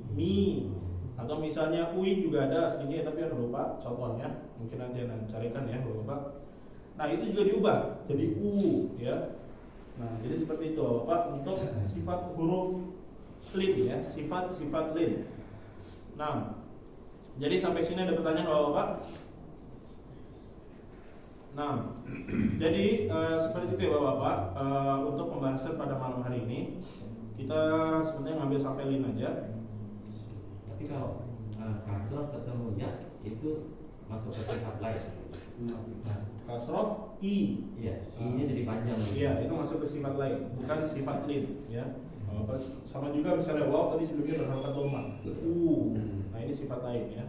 Atau misalnya ui juga ada aslinya tapi ada lupa contohnya, mungkin nanti Anda carikan ya Bapak. Nah, itu juga diubah jadi u ya. Nah, jadi seperti itu Bapak untuk sifat huruf lin ya, sifat lin. Nah, jadi sampai sini ada pertanyaan Bapak? Nah, jadi seperti itu ya Bapak. Untuk pembahasan pada malam hari ini kita sebenarnya ngambil sampai lin aja. Tapi kalau kasroh ketemu ya itu masuk ke sifat lain. Nah, Kasroh i. iya, i-nya jadi panjang. Iya, itu masuk ke sifat lain, bukan sifat lin ya. Sama juga misalnya waw tadi sebelumnya berharokat dhammah. Nah, ini sifat lain ya.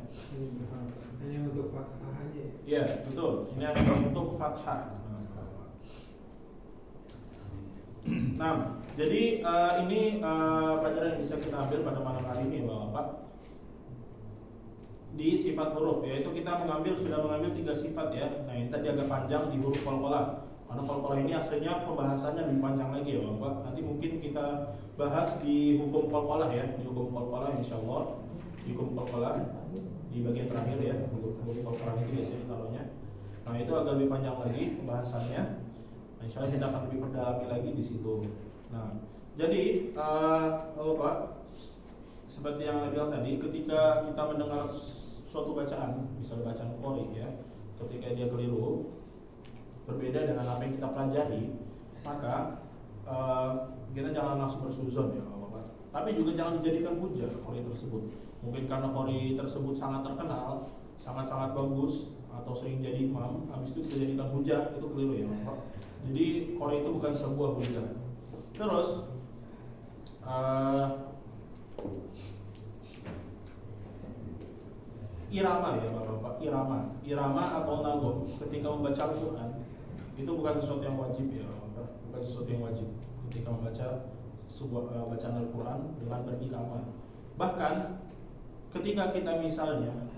Hanya untuk fathah aja. Iya, betul. Ini adalah untuk fathah. Nah, jadi ini pelajaran yang bisa kita ambil pada malam hari ini, Bapak. Di sifat huruf, yaitu kita sudah mengambil 3 sifat ya. Nah, ini tadi agak panjang di huruf qalqalah. Karena qalqalah ini aslinya pembahasannya lebih panjang lagi ya, Bapak. Nanti mungkin kita bahas di hukum qalqalah ya, di hukum qalqalah insyaallah. Di hukum qalqalah di bagian terakhir ya, hukum qalqalah itu biasanya taruhnya. Nah, itu agak lebih panjang lagi pembahasannya. Nah, insya Allah kita akan lebih perdalami lagi di situ. Nah, jadi Bapak, seperti yang saya bilang tadi, ketika kita mendengar suatu bacaan, misalnya bacaan qori ya, ketika dia keliru, berbeda dengan apa yang kita pelajari, maka kita jangan langsung bersuzon ya Bapak. Tapi juga jangan dijadikan hujah qori tersebut. Mungkin karena qori tersebut sangat terkenal, sangat-sangat bagus, atau sering jadi imam, habis itu kita jadikan hujah, itu keliru ya Bapak. Jadi qori itu bukan sebuah hujah. Terus irama ya Bapak, irama atau nagom ketika membaca Al-Quran itu bukan sesuatu yang wajib ya Bapak. bukan sesuatu yang wajib ketika membaca sebuah bacaan Al-Quran dengan berirama. Bahkan ketika kita misalnya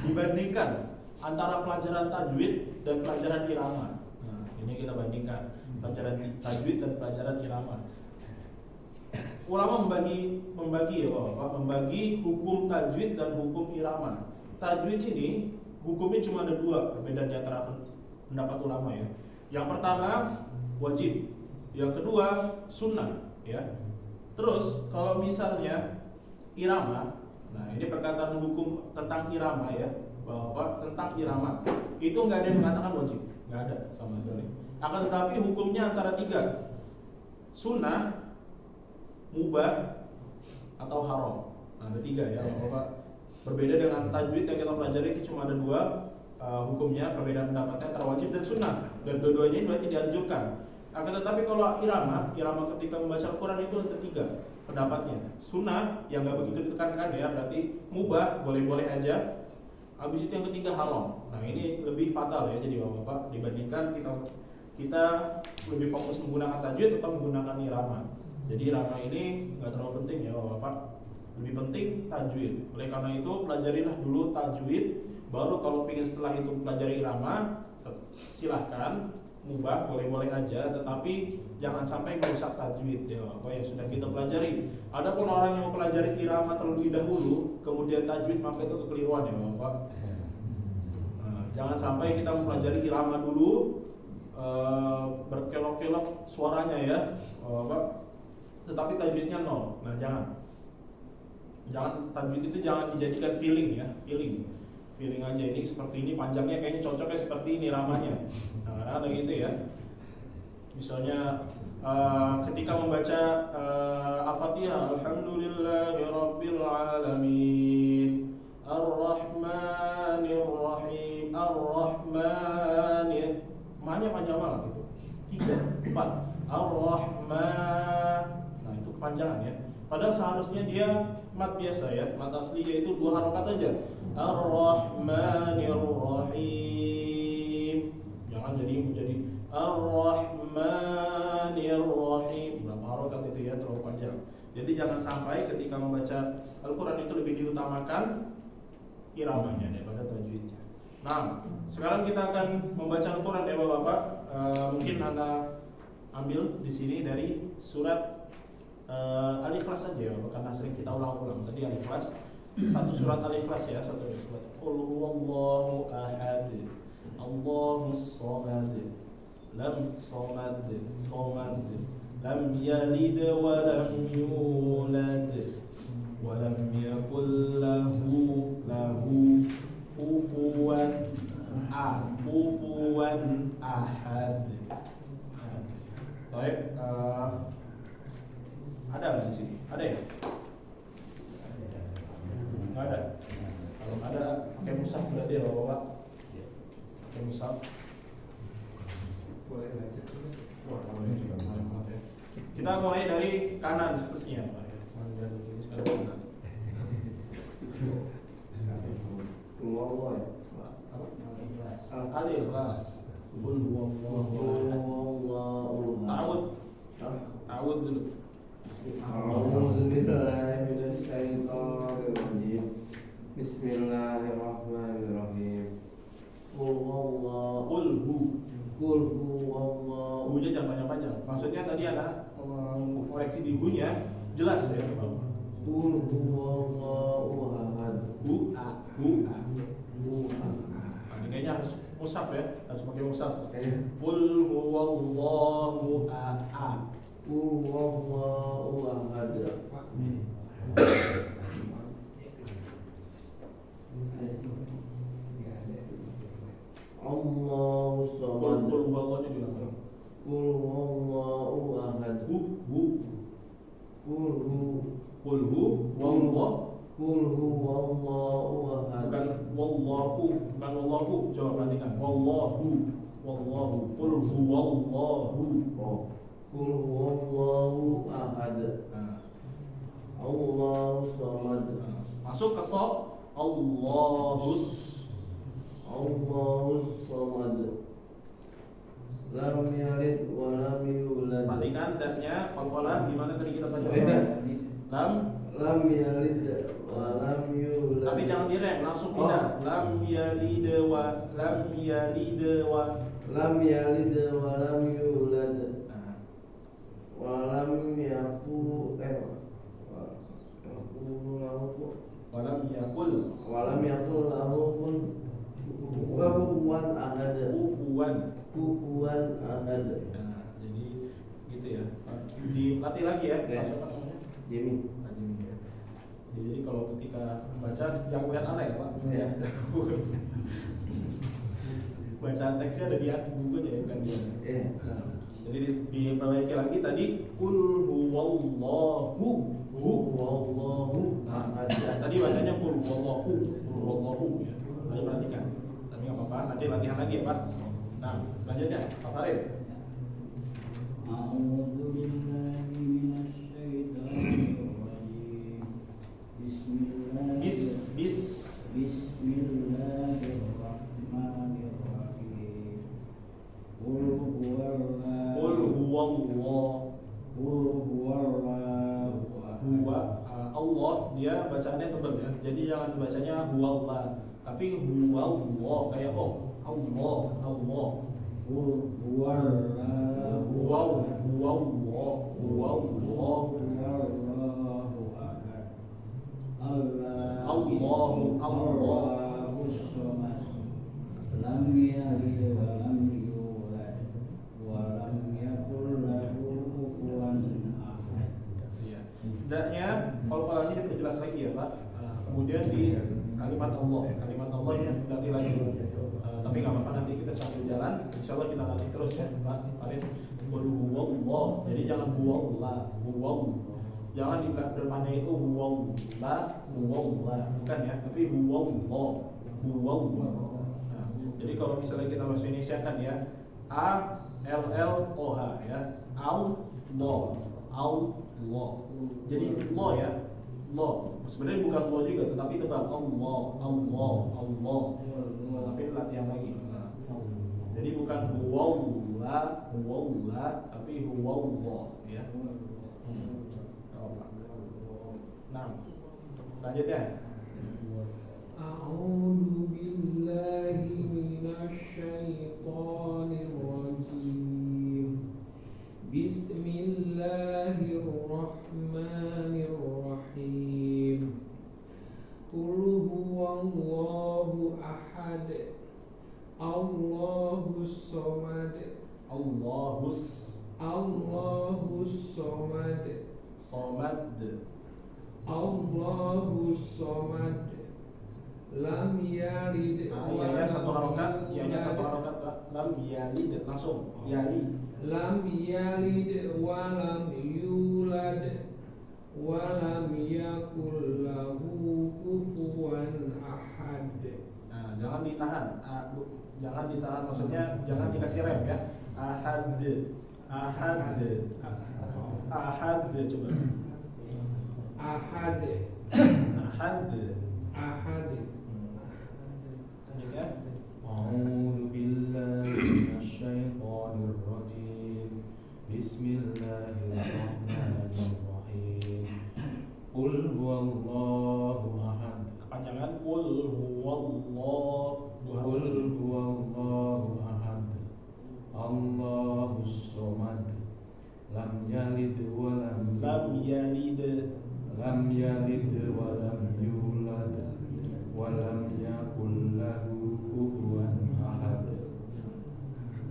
dibandingkan antara pelajaran tajwid dan pelajaran irama. Nah, ini kita bandingkan pelajaran tajwid dan pelajaran irama. Ulama membagi hukum tajwid dan hukum irama. Tajwid ini hukumnya cuma ada dua, berbeda di antara pendapat ulama ya. Yang pertama wajib, yang kedua sunnah ya. Terus kalau misalnya irama, nah ini perkataan hukum tentang irama ya, bahwa tentang irama itu nggak ada yang mengatakan wajib, nggak ada sama sekali. Akan tetapi hukumnya antara tiga, sunnah, mubah, atau haram. Nah, ada tiga ya, Bapak. Berbeda dengan tajwid yang kita pelajari itu cuma ada dua hukumnya, perbedaan pendapatnya antara wajib dan sunnah, dan dua-duanya ini berarti dianjurkan. Akan tetapi kalau irama ketika membaca Al-Quran itu ada tiga pendapatnya. Sunnah yang nggak begitu ditekankan ya, berarti mubah, boleh-boleh aja. Habis itu yang ketiga haram. Nah ini lebih fatal ya, jadi Bapak dibandingkan kita lebih fokus menggunakan tajwid atau menggunakan irama. Jadi irama ini nggak terlalu penting ya Bapak, lebih penting tajwid. Oleh karena itu pelajarilah dulu tajwid, baru kalau ingin setelah itu pelajari irama silahkan, mubah boleh-boleh aja, tetapi jangan sampai merusak tajwid ya Bapak yang sudah kita pelajari. Adapun orang yang mempelajari irama terlebih dahulu kemudian tajwid, maka itu kekeliruan ya Bapak. Nah, jangan sampai kita mempelajari irama dulu berkelok-kelok suaranya ya Bapak, tetapi tajwidnya nol. Nah jangan tajwid itu jangan dijadikan feeling ya, feeling aja, ini seperti ini panjangnya kayaknya cocoknya seperti ini ramanya. Nah ada gitu ya. Misalnya ketika membaca Al-Fatihah, Alhamdulillahirabbil alamin, Ar-Rahmanir-Rahim, Ar-Rahmanir, maknanya panjang banget itu. 3, 4, Ar-Rahman. Nah itu kepanjangan ya. Padahal seharusnya dia mat biasa ya, mat aslinya itu 2 harokat aja. Ar-Rahmanir-Rahim. Jangan menjadi Ar-Rahmanir-Rahim. Berapa harokat itu ya, terlalu panjang. Jadi jangan sampai ketika membaca Al-Quran itu lebih diutamakan iramanya daripada tajwidnya. Nah, sekarang kita akan membaca Al-Quran ya Bapak. Mungkin Anda ambil di sini dari surat Al-Ikhlas saja ya, karena sering kita ulang-ulang. Tadi Al-Ikhlas, satu surat Al-Ikhlas ya, satu surat. Qul huwallahu ahad, Allahus samad, lam samad, lam yalid wa lam yulad, wa lam yakul lahu kufuwan ahad. Baik, ada nggak di sini? Ada ya? Nggak ada. Kalau nggak ada, pakai mushaf berarti ya Bapak. Pakai mushaf. Boleh baca dulu. Wah, boleh juga. Maaf ya. Kita mulai dari kanan sepertinya Pak. Dari kiri sekarang kanan. Allah ya. Al-Ikhlas. Qul huwallahu ahad. Ta'awud dulu. A'udzubillahiminasyaitonirrajim. Bismillahirrahmanirrahim. Qul huwallahu. Hunya jangan panjang-panjang. Maksudnya tadi ada koreksi di hunya jelas ya Bapak. Qul huwallahu ahad. Nah, kayaknya harus mushaf ya, harus pakai mushaf. Qul huwallahu ahad. Allahu samad. Qul huwallahu juga. Qul huwallahu ahad. Qul huwallahu ahad. Bukan wallahu, coba perhatikan. Wallahu. Qul huwallahu. Qul huwallahu ahad. Nah, Allahu samad. masuk ke shad. Allahus Allahu samad. lam yalid wa lam yulad. Perhatikan daknya qalqalah gimana tadi kita baca? Beda. Lam yalid wa lam yulad. tapi jangan direm, langsung pindah. Lam yalid wa lam yalid wa lam yalid wa lam yulad. nah, Wa lam yakul lahu walam yakul walam yakul lahu kufuwan ahad. Kufuwan ahad. Nah, jadi gitu ya. Dilatih lagi ya. Ya. Masuk apa namanya? Jimmy. Najmi ya. Jadi kalau ketika baca jangan lihat aneh ya, Pak. Ya. Bacaan teksnya ada di buku aja ya, bukan di mana. Ya. Nah, jadi diperbaiki lagi tadi kul huwallahu Huwallahu ahad. tadi bacanya kul huwallahu ya. Ayo perhatikan. Tapi nggak apa-apa, nanti latihan lagi ya, Pak. Nah, selanjutnya Pak Farid. A'udzu billahi minasyaitonir rajim. Bismillahirrahmanirrahim. Qul huwallahu Huwa Allah dia bacaannya tebal ya. Jadi jangan bacanya huwallah, tapi huwallah kayak Allah. Qul huwallahu Huwallahu ahad. Allahus samad. Lam yalid wa lam yulad wa lam yakul lahu kufuwan ahad. Iya. Hendaknya kalau ini diperjelas lagi ya, Pak. Kemudian di kalimat Allah ini nanti lagi. Tapi nggak apa-apa, nanti kita sambil jalan, insya Allah kita latih terus ya, Pak Farid. Huwallah. Jadi jangan huwallah. Jangan di depannya itu huwallah, bukan ya, tapi huwallah. Nah, jadi kalau misalnya kita bahasa Indonesia kan ya, ALLOH ya, Allah. Jadi lo ya, lo. Sebenarnya bukan lo juga, tetapi tebal Allah. Tapi latihan lagi. Nah, jadi bukan huwallah, tapi huwallah ya. Nah, selanjutnya. A'udzu billahi minasyaitonir rajim. Bismillahirrahmanirrahim. Qul huwallahu ahad. Allahus samad. Allahus samad. Allahus samad. Lam yalid Iya satu harokat, Pak. Lam yalid langsung. Lam yalid wa lam yulad wa lam yakul lahu kufuwan ahad. Nah, jangan ditahan. Maksudnya jangan dikasih rem ya. Ahad coba. Ahad. Ya. A'udzu billahi minasyaitonir rajim. Bismillahirrahmanirrahim. Qul huwallahu ahad. Kepanjangan qul huwallahu ahad. Allahus samad. Lam yalid wa lam yulad wa lam yulad wa lam yakul lahu kufuwan ahad.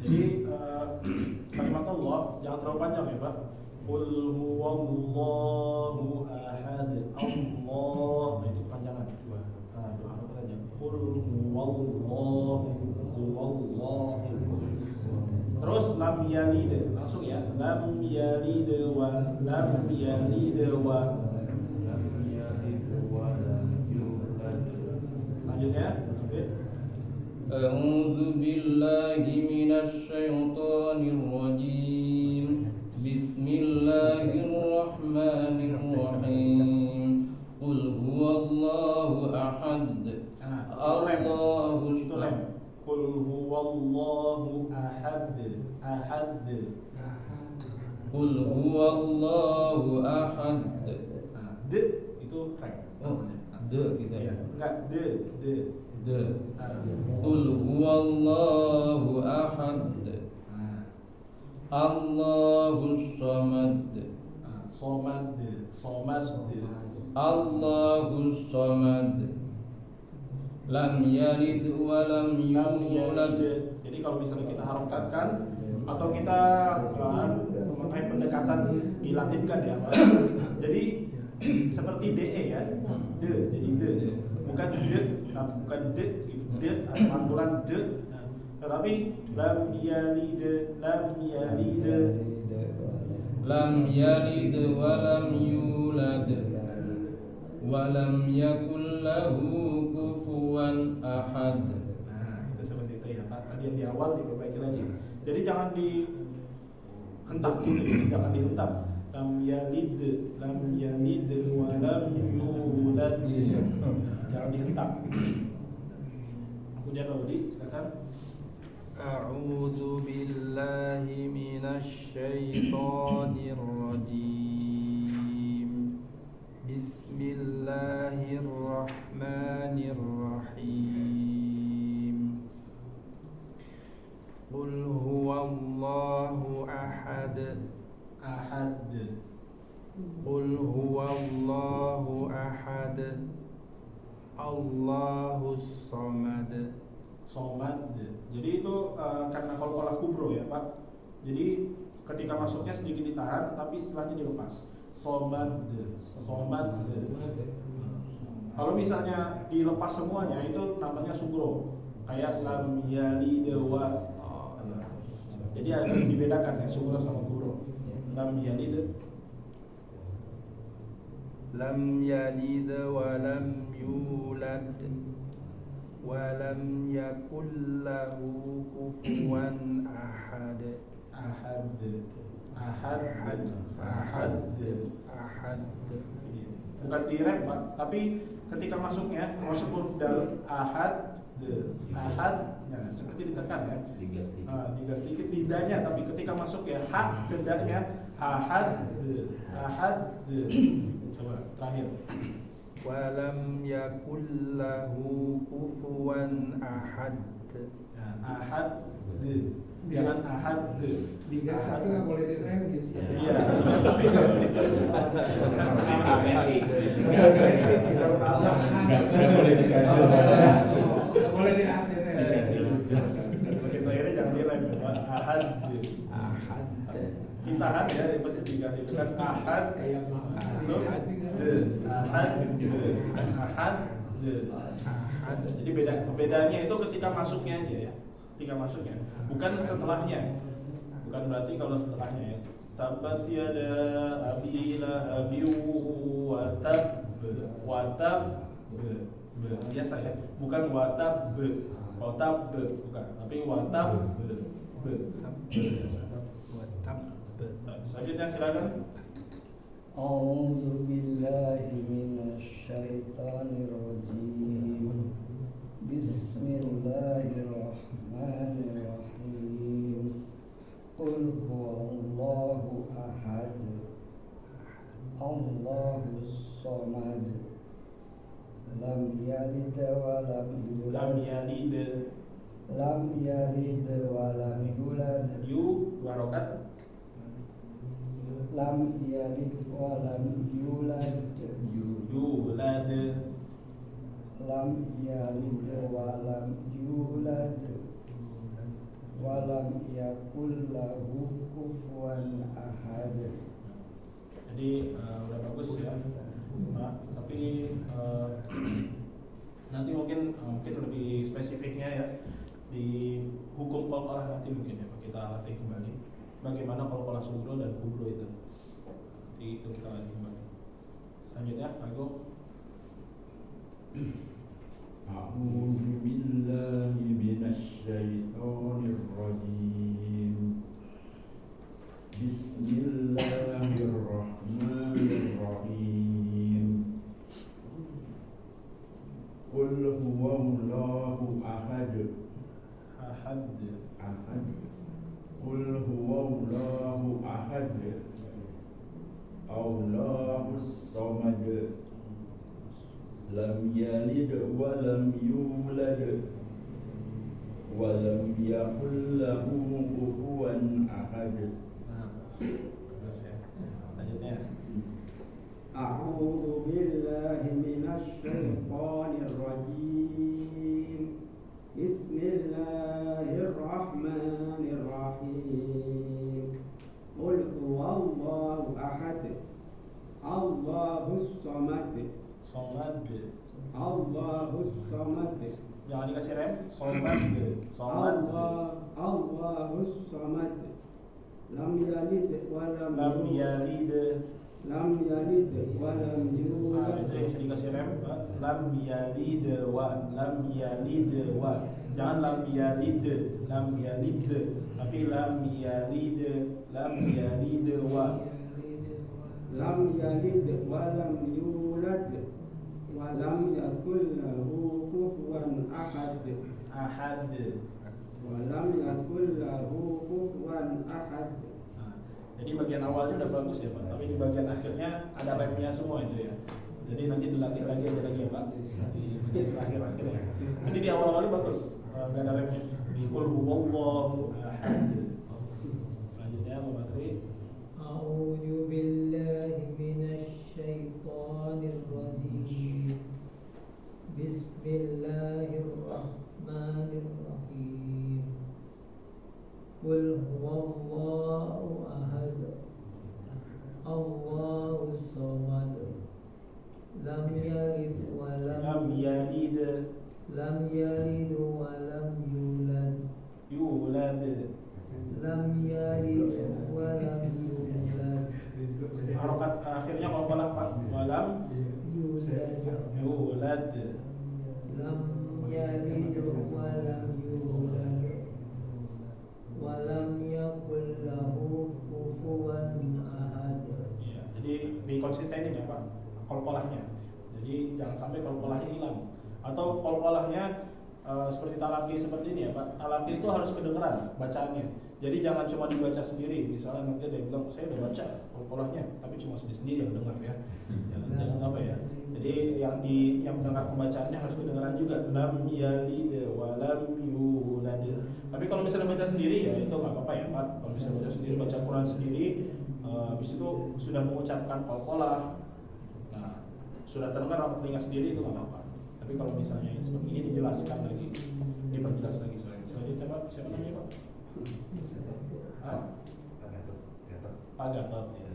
Jadi kalimat Allah jangan terlalu panjang ya, Pak. Qul huwallahu ahad. Allah. Nah, itu panjangan. Nah, dua harakat aja. Qul huwallahu. Terus lam yalid langsung ya. Lam yalid wa lam yulad. Selanjutnya, A'udzu billahi minasyaitonir rajim. Bismillahirrahmanirrahim. Qul huwallahu ahad. itu lem. Qul huwallahu ahad. ahad, ahad. Qul huwallahu ahad. Nah, itu rek. Oh, kita Ya, enggak Qul huwallahu ahad. Allahus samad. Somad. Allahus samad. Lam yalid wa lam yulad. Jadi kalau misalnya kita harokatkan atau kita memakai pendekatan dilatinkan ya. Jadi seperti DE ya. Jadi bukan bukan gitu. Ada pantulan tetapi lam yalid Lam yalid wa lam yulad wa lam yakul lahu kufuwan ahad. Nah, itu seperti itu ya Pak. Tadi yang di awal diperbaiki lagi. Jadi jangan dihentak gitu, jangan dihentak. Lam yalid wa lam yulad. Jangan dihentak. Kemudian Pak Budi, silakan. A'udzu billahi minasyaitonir rajim. Bismillahirrahmanirrahim. Qul huwallahu ahad. Qul huwallahu ahad. Allahus samad. Jadi itu karena qalqalah kubro ya Pak. Jadi ketika masuknya sedikit ditahan, tetapi setelahnya dilepas. Somad. Kalau misalnya dilepas semuanya itu namanya sugro. Kayak lam yalid wa. Jadi ada dibedakan ya sugro sama kubro. Lam yalid wa lam yulad wa lam yakul lahu kufuwan ahad. Bukan direm Pak, tapi ketika masuknya masuk huruf dal ahad, nah seperti ditekan ya. Digas sedikit lidahnya, tapi ketika masuk ya ha kedaknya ahad. Coba terakhir. Walam yakul lahu kufuwan ahad. Ahad. Jangan ahad. Digas tapi nggak boleh direm gitu. Iya. Nggak boleh dikasih. Nggak boleh direm. Begitu akhirnya jangan direm. Ahad. Ditahan ya, pasti dikasih itu kan ahad. Masuk. Ahad. Jadi bedanya itu ketika masuknya aja ya. Ketika masuknya, bukan setelahnya. Bukan berarti kalau setelahnya ya. Tabat yada abi lahabi wa tab. Biasa ya. Bukan watab bukan, tapi watab. Selanjutnya silakan. A'udzu billahi minasyaitonir rajim. Bismillahirrahmanirrahim. Qul huwallahu ahad. Allahus samad. Lam yalid wa lam yulad. Yu warokat. Lam yalid wa lam yulad. Yulad. Lam yalid wa lam yulad. Wa lam yakul lahu kufuwan ahad. Jadi udah bagus ya. Nah, tapi nanti mungkin lebih spesifiknya ya di hukum qalqalah nanti mungkin ya kita latih kembali bagaimana qalqalah sugro dan kubro itu. Nanti itu kita latih kembali. Selanjutnya Pak Agung. A'udzu billahi minasyaitonir rajim. Bismillahirrahmanirrahim. Qul huwallahu ahad. Allahus samad. Lam yalid wa lam yulad wa lam yakul lahu kufuwan ahad. Nah, terus ya. Lanjutnya. A'udzu billahi minasy syaithanir rajim. Bismillahirrahmanirrahim. Qul huwallahu ahad. Allahus samad. Somad. Allahus samad. Jangan dikasih rem. Somad. Somad. Allahus samad. Lam yalid wa lam yalid. Lam yalid wa lam Nah, yulad. itu yang bisa dikasih rem. Lam yalid wa. Lam yalid wa. Jangan lam yalid. Lam yalid. Tapi lam yalid. Lam yalid wa. Lam yalid wa lam yulad wa lam yakul lahu kufuwan ahad. Ahad. Wa lam yakul lahu kufuwan ahad. Nah, jadi bagian awalnya udah bagus ya Pak, tapi di bagian akhirnya ada remnya semua itu ya. Jadi nanti dilatih lagi aja lagi ya Pak. Di bagian akhir-akhir ya. Jadi di awal-awalnya bagus, nggak ada remnya. Di qul huwallahu ahad. Selanjutnya Pak Matri. A'udzu billahi minasy syaithanir rajim. Bismillahirrahmanirrahim. Qul huwallahu ahad. Allahus samad. Lam yalid wa lam yalid. Lam yalid wa lam yulad. Yulad. Lam yalid wa lam yulad. Harokat akhirnya kalau kolak Pak. Walam Yulad. yulad. Lam yalid wa lam yulad. Wa lam yakul lahu kufuwan ahad. Ya, jadi dikonsistenin ya Pak, kolkolahnya. Jadi jangan sampai kolkolahnya hilang. Atau kolkolahnya seperti talaqi seperti ini ya Pak. Talaqi itu harus kedengeran bacaannya. Jadi jangan cuma dibaca sendiri. Misalnya nanti dia bilang saya udah baca kolkolahnya, tapi cuma sendiri yang dengar ya. Jangan apa ya. Jadi yang mendengar pembacaannya harus kedengeran juga. Lam yalid wa lam yulad. Tapi kalau misalnya baca sendiri ya itu nggak apa-apa ya Pak. Kalau misalnya baca sendiri, baca Quran sendiri, habis itu sudah mengucapkan kolkolah. Nah, sudah terdengar sama telinga sendiri itu nggak apa-apa. Tapi kalau misalnya seperti ini dijelaskan lagi, diperjelas lagi selanjutnya Pak, siapa namanya Pak? Pak Gatot ya.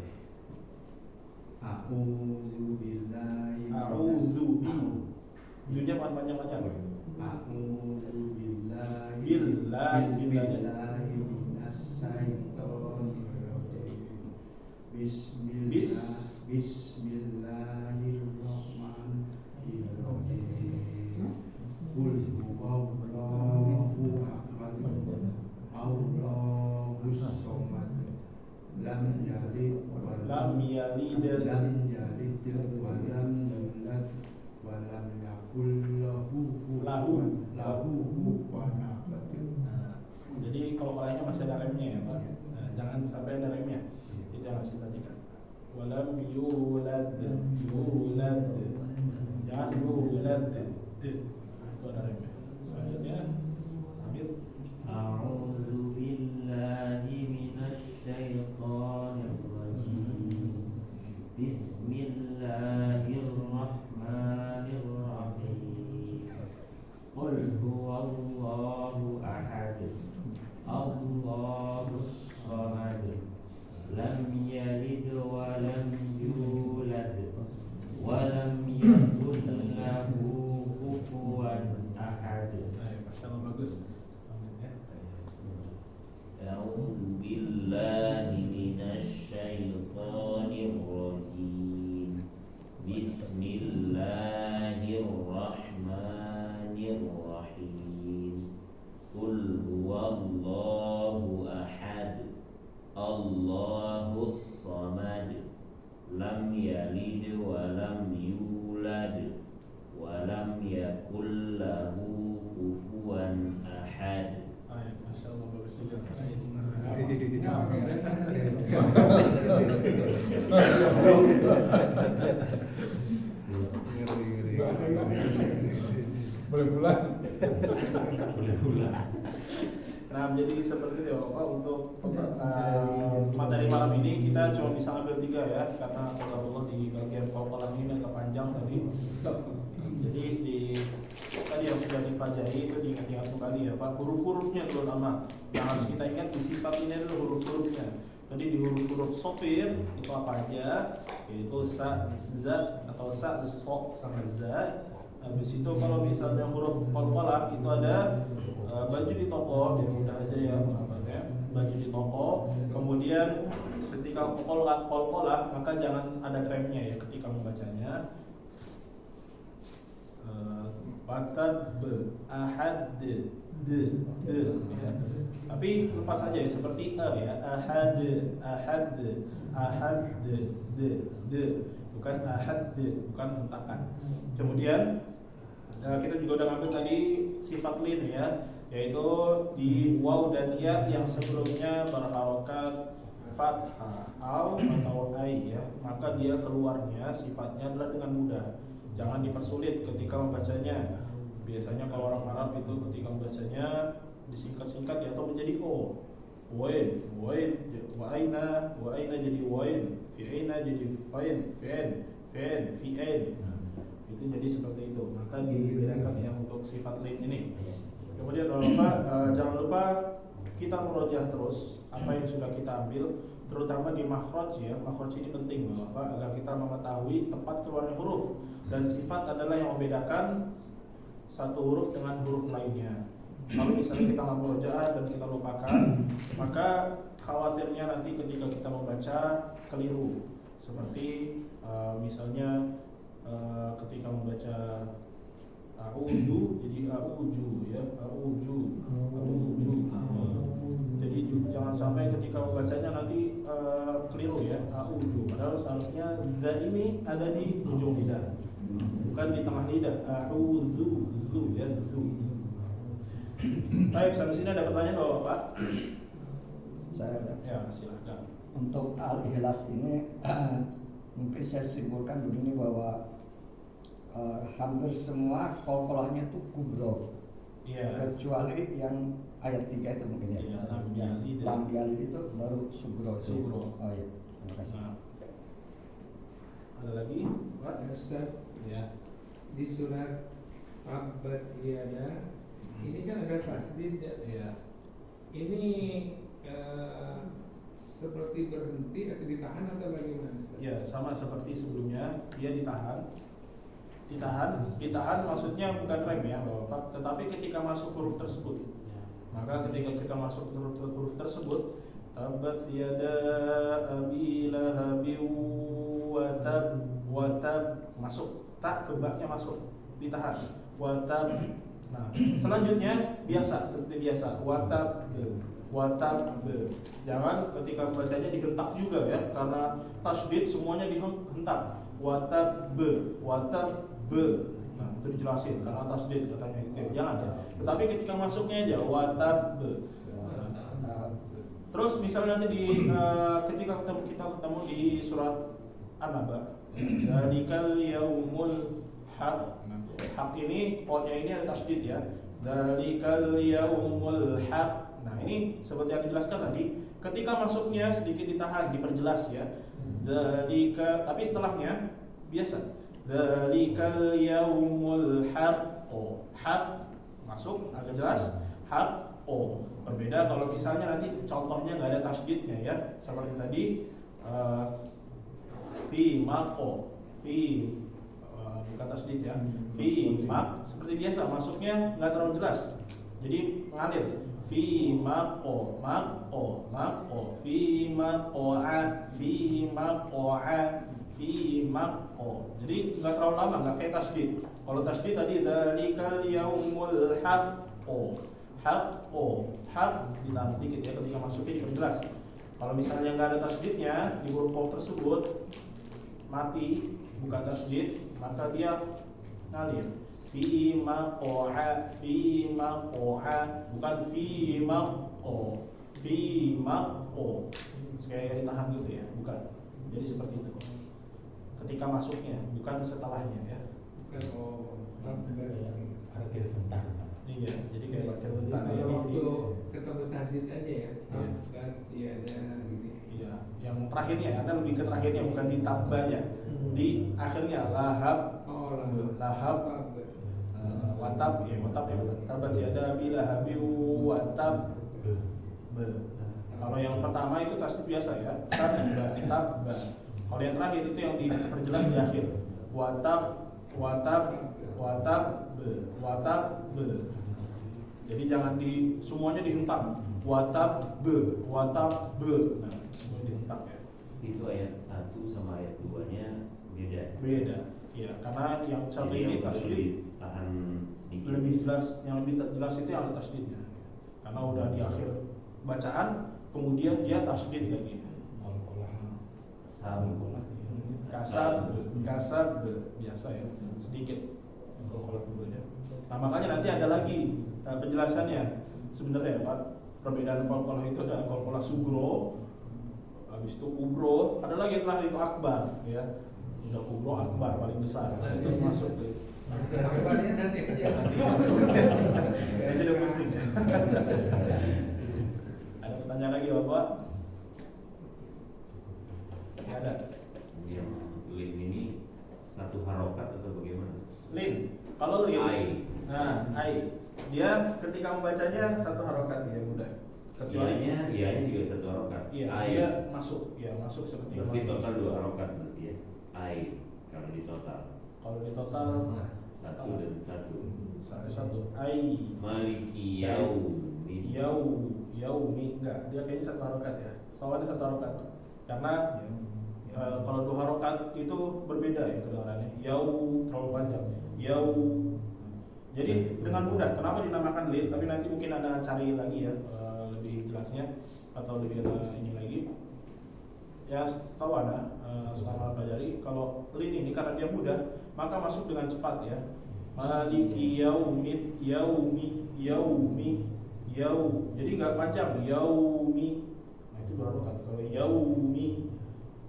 A'udzu billahi A'udzu Dunia panjang-panjang. A'udzu billahi billahi minasyaitonir rajim. Bismillahirrahmanirrahim. Qul huwallahu ahad. Allahus samad. Lam yalid wa lam yulad wa lam yakul lahu kufuwan ahad. Jadi kalau kolahnya masih ada remnya ya Pak. Nah, jangan sampai ada remnya. Itu yang harus diperhatikan. Walam yulad. Jangan yulad. Itu ada remnya. Selanjutnya Amir. A'udzu billahi minasy syaithanir rajim. Bismillahirrahmanirrahim. Qul huwallahu ahad. Allahus samad. Lam yalid wa lam yulad wa lam yakul lahu kufuwan ahad. Masyaallah bagus. أعوذ بالله من الشيطان الرجيم بسم الله الرحمن الرحيم قل هو الله أحد الله الصمد لم يلد ولم يولد ولم يكن له كفوا أحد. Masya Allah bagus juga. Boleh pulang. Boleh pulang. Nah, jadi seperti itu ya Bapak, untuk materi malam ini kita cuma bisa ambil 3 ya, karena Allah di bagian pokok ini agak panjang tadi. Jadi tadi yang sudah dipelajari itu diingat-ingat kembali ya Pak, huruf-hurufnya terutama yang harus kita ingat di sifat ini adalah huruf-hurufnya. Tadi di huruf-huruf sofir itu apa aja, yaitu sa, za atau sa, so sama za. Habis itu kalau misalnya huruf qalqalah itu ada baju di toko, yang mudah aja ya menghafalnya, baju di toko. Kemudian ketika qalqalah maka jangan ada remnya ya ketika membacanya. Batat b, ahad d, ya. Tapi lepas saja ya, seperti ya, ahad, bukan ahad, bukan hentakan. Kemudian kita juga udah ngambil tadi sifat lin ya, yaitu di waw dan ya yang sebelumnya berharokat fathah atau ai ya, maka dia keluarnya sifatnya adalah dengan mudah. Jangan dipersulit ketika membacanya. Biasanya kalau orang Arab itu ketika membacanya disingkat-singkat ya, atau menjadi o. Wain, wa'aina jadi wain, fi'aina jadi fain, fi'ain. Itu jadi seperti itu. Maka dibedakan ya untuk sifat lin ini. Kemudian jangan lupa kita merojah terus apa yang sudah kita ambil, terutama di makhraj ya. Makhraj ini penting Bapak, agar kita mengetahui tempat keluarnya huruf, dan sifat adalah yang membedakan satu huruf dengan huruf lainnya. Kalau misalnya kita nggak merojah dan kita lupakan, maka khawatirnya nanti ketika kita membaca keliru. Seperti misalnya ketika membaca a'udzu jadi a'udzu ya, a'udzu. Jadi jangan sampai ketika membacanya nanti keliru ya, a'udzu. Padahal seharusnya za ini ada di ujung lidah, bukan di tengah lidah. A'udzu ya, zu. Baik, sampai sini ada pertanyaan Bapak? Saya ya, silakan. Untuk Al-Ikhlas ini mungkin saya simpulkan begini bahwa hampir semua qalqalahnya itu kubro, kecuali yang ayat 3 itu mungkin ya, lam yalid itu baru sugro. Oh ya, terima kasih. Ada lagi Pak? Ustaz, Ya. di surat Abad Yada ini kan ada tasdid ya. Ini seperti berhenti atau ditahan atau bagaimana Ustaz? Ya, sama seperti sebelumnya, dia ditahan maksudnya bukan rem ya Bapak, tetapi ketika masuk huruf tersebut. Maka ketika kita masuk huruf tersebut, tabat yada abi lahabin watab masuk, tak ke baknya masuk, ditahan, watab. Nah, selanjutnya biasa seperti biasa, watab. Jangan ketika membacanya dihentak juga ya, karena tasydid semuanya dihentak. Watab. Nah, itu dijelasin karena tasydid katanya gitu. Jangan ya. Tetapi ketika masuknya aja watab. Terus misalnya nanti ketika kita ketemu di surat An-Naba, Dzalikal yaumul haq. Haq ini pokoknya ini ada tasydid ya. Dzalikal yaumul haq. Nah, ini seperti yang dijelaskan tadi, ketika masuknya sedikit ditahan, diperjelas ya. Dzalika, tapi setelahnya biasa. Dzalikal yaumul haq. Haq masuk agak jelas. Haq. Berbeda kalau misalnya nanti contohnya nggak ada tasydidnya ya, seperti tadi fi maqo, bukan tasydid ya, fi maq, seperti biasa masuknya nggak terlalu jelas, jadi mengalir. Fi maqo, fi maqo. Jadi nggak terlalu lama, nggak kayak tasydid. Kalau tasydid tadi dzalikal yaumul haqqo, ditahan sedikit ya, ketika masuknya diperjelas. Kalau misalnya nggak ada tasydidnya di huruf waw tersebut, mati, bukan tasydid, maka dia ngalir. Fi maqo'a, bukan fi maqo. Sekali ditahan gitu ya, bukan. Jadi seperti itu. Ketika masuknya, bukan setelahnya ya. Bukan Ada bentar. Iya, jadi kayak baca bentar. Kalau waktu ketemu tahdid aja ya, tabbat yada gitu. Iya, yang terakhirnya karena lebih ke terakhirnya bukan di tabbanya. Di akhirnya lahab, lahab, watab ya, watab ya, tabbat yada bilahabi watab. Kalau yang pertama itu tasdid biasa ya, tabba. Kalau yang terakhir itu yang diperjelas di akhir, watab, watab. Jadi jangan semuanya dihentak. Watab. Nah, semua dihentak ya. Itu ayat 1 sama ayat 2-nya Beda. Iya, karena yang satu Jadi ini yang tasdid tahan sedikit. lebih jelas, yang lebih jelas itu yang ada tasdidnya. Karena udah di akhir bacaan, kemudian dia tasdid lagi. Kasar biasa ya, sedikit. Nah makanya nanti ada lagi penjelasannya. Sebenarnya Pak, perbedaan qalqalah itu ada qalqalah sugro, habis itu kubro, ada lagi yang terakhir itu akbar ya. Udah kubro akbar paling besar. Itu masuk tuh. Akbarnya nanti aja. Nanti udah pusing. Ada pertanyaan lagi Bapak? Ada. Yang lin ini satu harokat atau bagaimana? Lin, kalau lin, Ai. nah ai, dia ketika membacanya satu harokat ya mudah. Kecuali ianya juga satu harokat. Iya, Ai. dia masuk seperti Berarti itu. total 2 harokat berarti ya. Ai kalau di total. Kalau di total Satu dan satu. Ai. Maliki yaumi enggak, dia kayaknya satu harokat ya. Setahu satu harokat. Karena kalau 2 harokat itu berbeda ya kedengarannya. Terlalu panjang. Jadi dengan mudah. Kenapa dinamakan lin? Tapi nanti mungkin Anda cari lagi ya lebih jelasnya atau lebih ini lagi. Ya setahu Anda selama pelajari kalau lin ini karena dia mudah maka masuk dengan cepat ya. Maliki yaumi. Jadi nggak panjang yaumi. Nah itu 2 harokat. Kalau yaumi.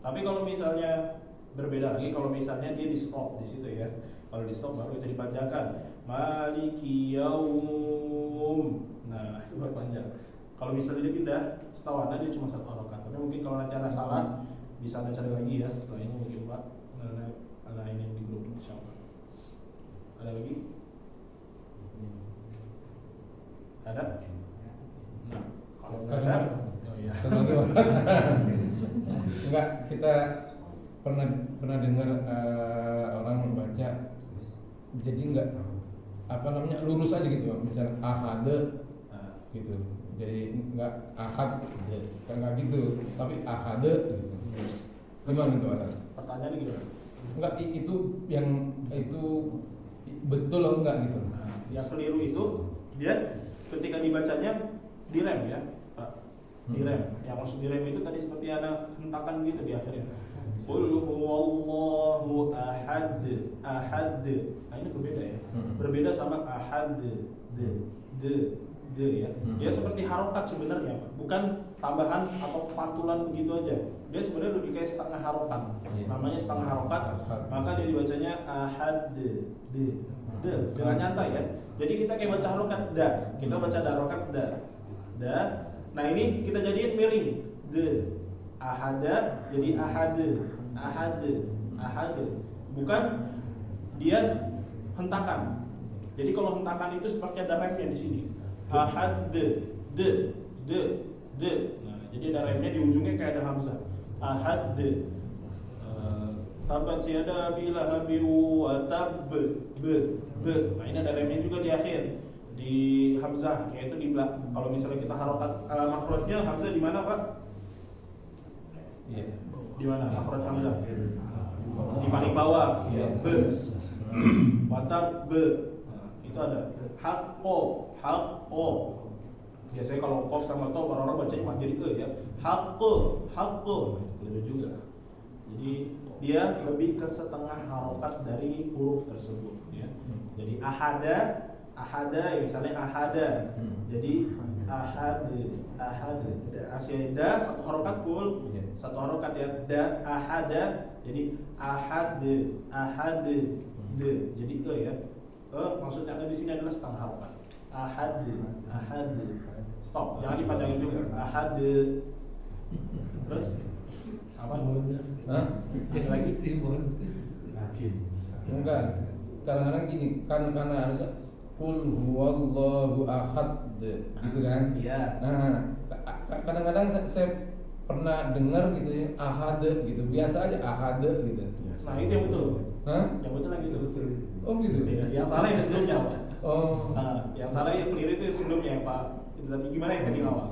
Tapi kalau misalnya berbeda lagi, kalau misalnya dia di stop di situ ya. Kalau di stop baru itu dipanjangkan. Maliki yaum. Nah, itu baru panjang. Kalau misalnya dia pindah, setahu Anda dia cuma satu harokat. Tapi mungkin kalau nanti Anda salah, bisa Anda cari lagi ya. Setelah ini mungkin Pak, Anda ini di grup insyaallah. Ada lagi? Ada? Nah, kalau nggak ada, oh iya. Enggak, kita pernah dengar orang membaca jadi enggak lurus aja gitu Pak. Misalnya ahad gitu. Jadi enggak ahad enggak gitu, tapi ahad gitu. Gimana itu Pak? Pertanyaannya gimana? Enggak, itu yang itu betul atau enggak gitu. Nah, yang keliru itu dia ketika dibacanya direm ya, Pak. Direm. Yang maksud direm itu tadi seperti ada hentakan gitu di akhirnya. Qul huwallahu ahad. Nah ini berbeda ya. Berbeda sama ahad. Ya. Dia seperti harokat sebenarnya, Pak. Bukan tambahan atau pantulan begitu aja. Dia sebenarnya lebih kayak setengah harokat. Namanya setengah harokat. Maka dia dibacanya ahad. Dengan nyantai ya. Jadi kita kayak baca harokat da. Kita baca harokat da. Nah ini kita jadiin miring. Ahada jadi ahad. Bukan dia hentakan. Jadi kalau hentakan itu seperti ada remnya di sini. Ahad de. Nah, jadi ada remnya di ujungnya kayak ada hamzah. Ahad tabat yada bilahabi wa tab Nah ini ada remnya juga di akhir di hamzah, yaitu di belakang. Kalau misalnya kita harokat makhrajnya hamzah di mana Pak? Iya. Di mana makhraj hamzah? Di paling bawah. Watab itu ada haqqo. Biasanya kalau qaf sama ta orang-orang bacanya cuma jadi ya. Haqqo. Itu juga. Jadi dia lebih ke setengah harokat dari huruf tersebut ya. Jadi ahada ahada ya misalnya ahada. Jadi ahad. Ada satu harokat full, satu harokat ya. Da ahada. Jadi ahad. Jadi ya. Maksudnya di sini adalah setengah harokat. Ahad. Stop, jangan dipanjangin juga. Ahad. Terus apa? Hah? Lagi Rajin. Enggak. Kadang-kadang gini, karena ada Qul huwallahu ahad gitu kan? Iya. Nah, kadang-kadang saya pernah dengar gitu ya, ahad gitu. Biasa aja ahad gitu. Nah, itu yang betul. Hah? Yang betul yang gitu. Oh gitu. Iya, yang salah yang sebelumnya, Pak. Oh. Nah, yang salah yang keliru itu yang sebelumnya, Pak. Itu tadi gimana yang tadi awal?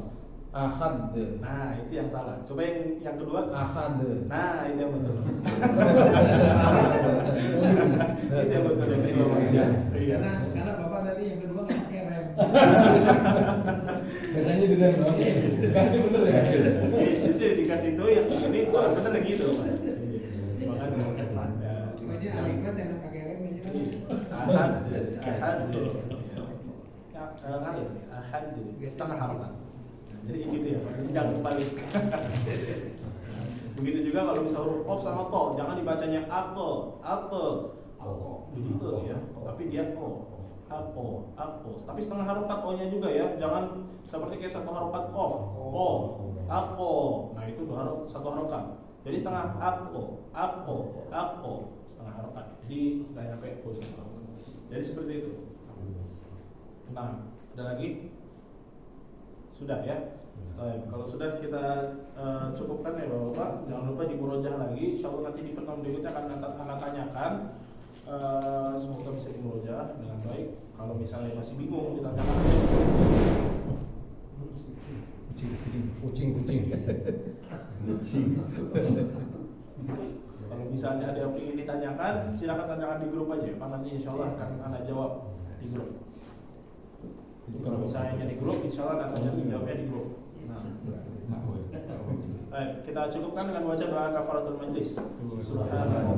Ahad. Nah, itu yang salah. Coba yang kedua. Ahad. Nah, itu yang betul. Itu yang betul yang kedua manusia. Iya. Karena Bapak tadi yang kedua nggak pakai rem. Katanya dengan kasih bener ya. Justru dikasih itu yang ini bener yang gitu, Pak. Makanya Cuma aja Aliklat jangan pakai rem aja kan. ahad. Ngalir, ahad. Setengah harokat. Jadi gitu ya, jangan balik. Begitu juga kalau bisa huruf qaf sama to, jangan dibacanya ato. Jadi itu ya, tapi dia apo. Tapi setengah harokat o-nya juga ya, jangan seperti kayak satu harokat qaf. Apo. Nah itu satu harokat. Jadi setengah apo, setengah harokat. Jadi nggak nyampe full. Jadi seperti itu. Nah, ada lagi? Sudah ya. Kalau sudah kita cukupkan ya Bapak-Bapak. Jangan lupa dimurojah lagi. Insyaallah nanti di pertemuan berikutnya akan tanyakan. Semoga bisa dimurojah dengan baik. Kalau misalnya masih bingung ditanyakan. Kucing. Kalau misalnya ada yang ingin ditanyakan, silakan tanyakan di grup aja. Nanti insyaallah akan Anda jawab di grup. Kalau misalnya di grup, insyaallah nanti jawabnya di grup. Nah, baik, kita cukupkan dengan baca doa kafaratul majlis. Subhanallah.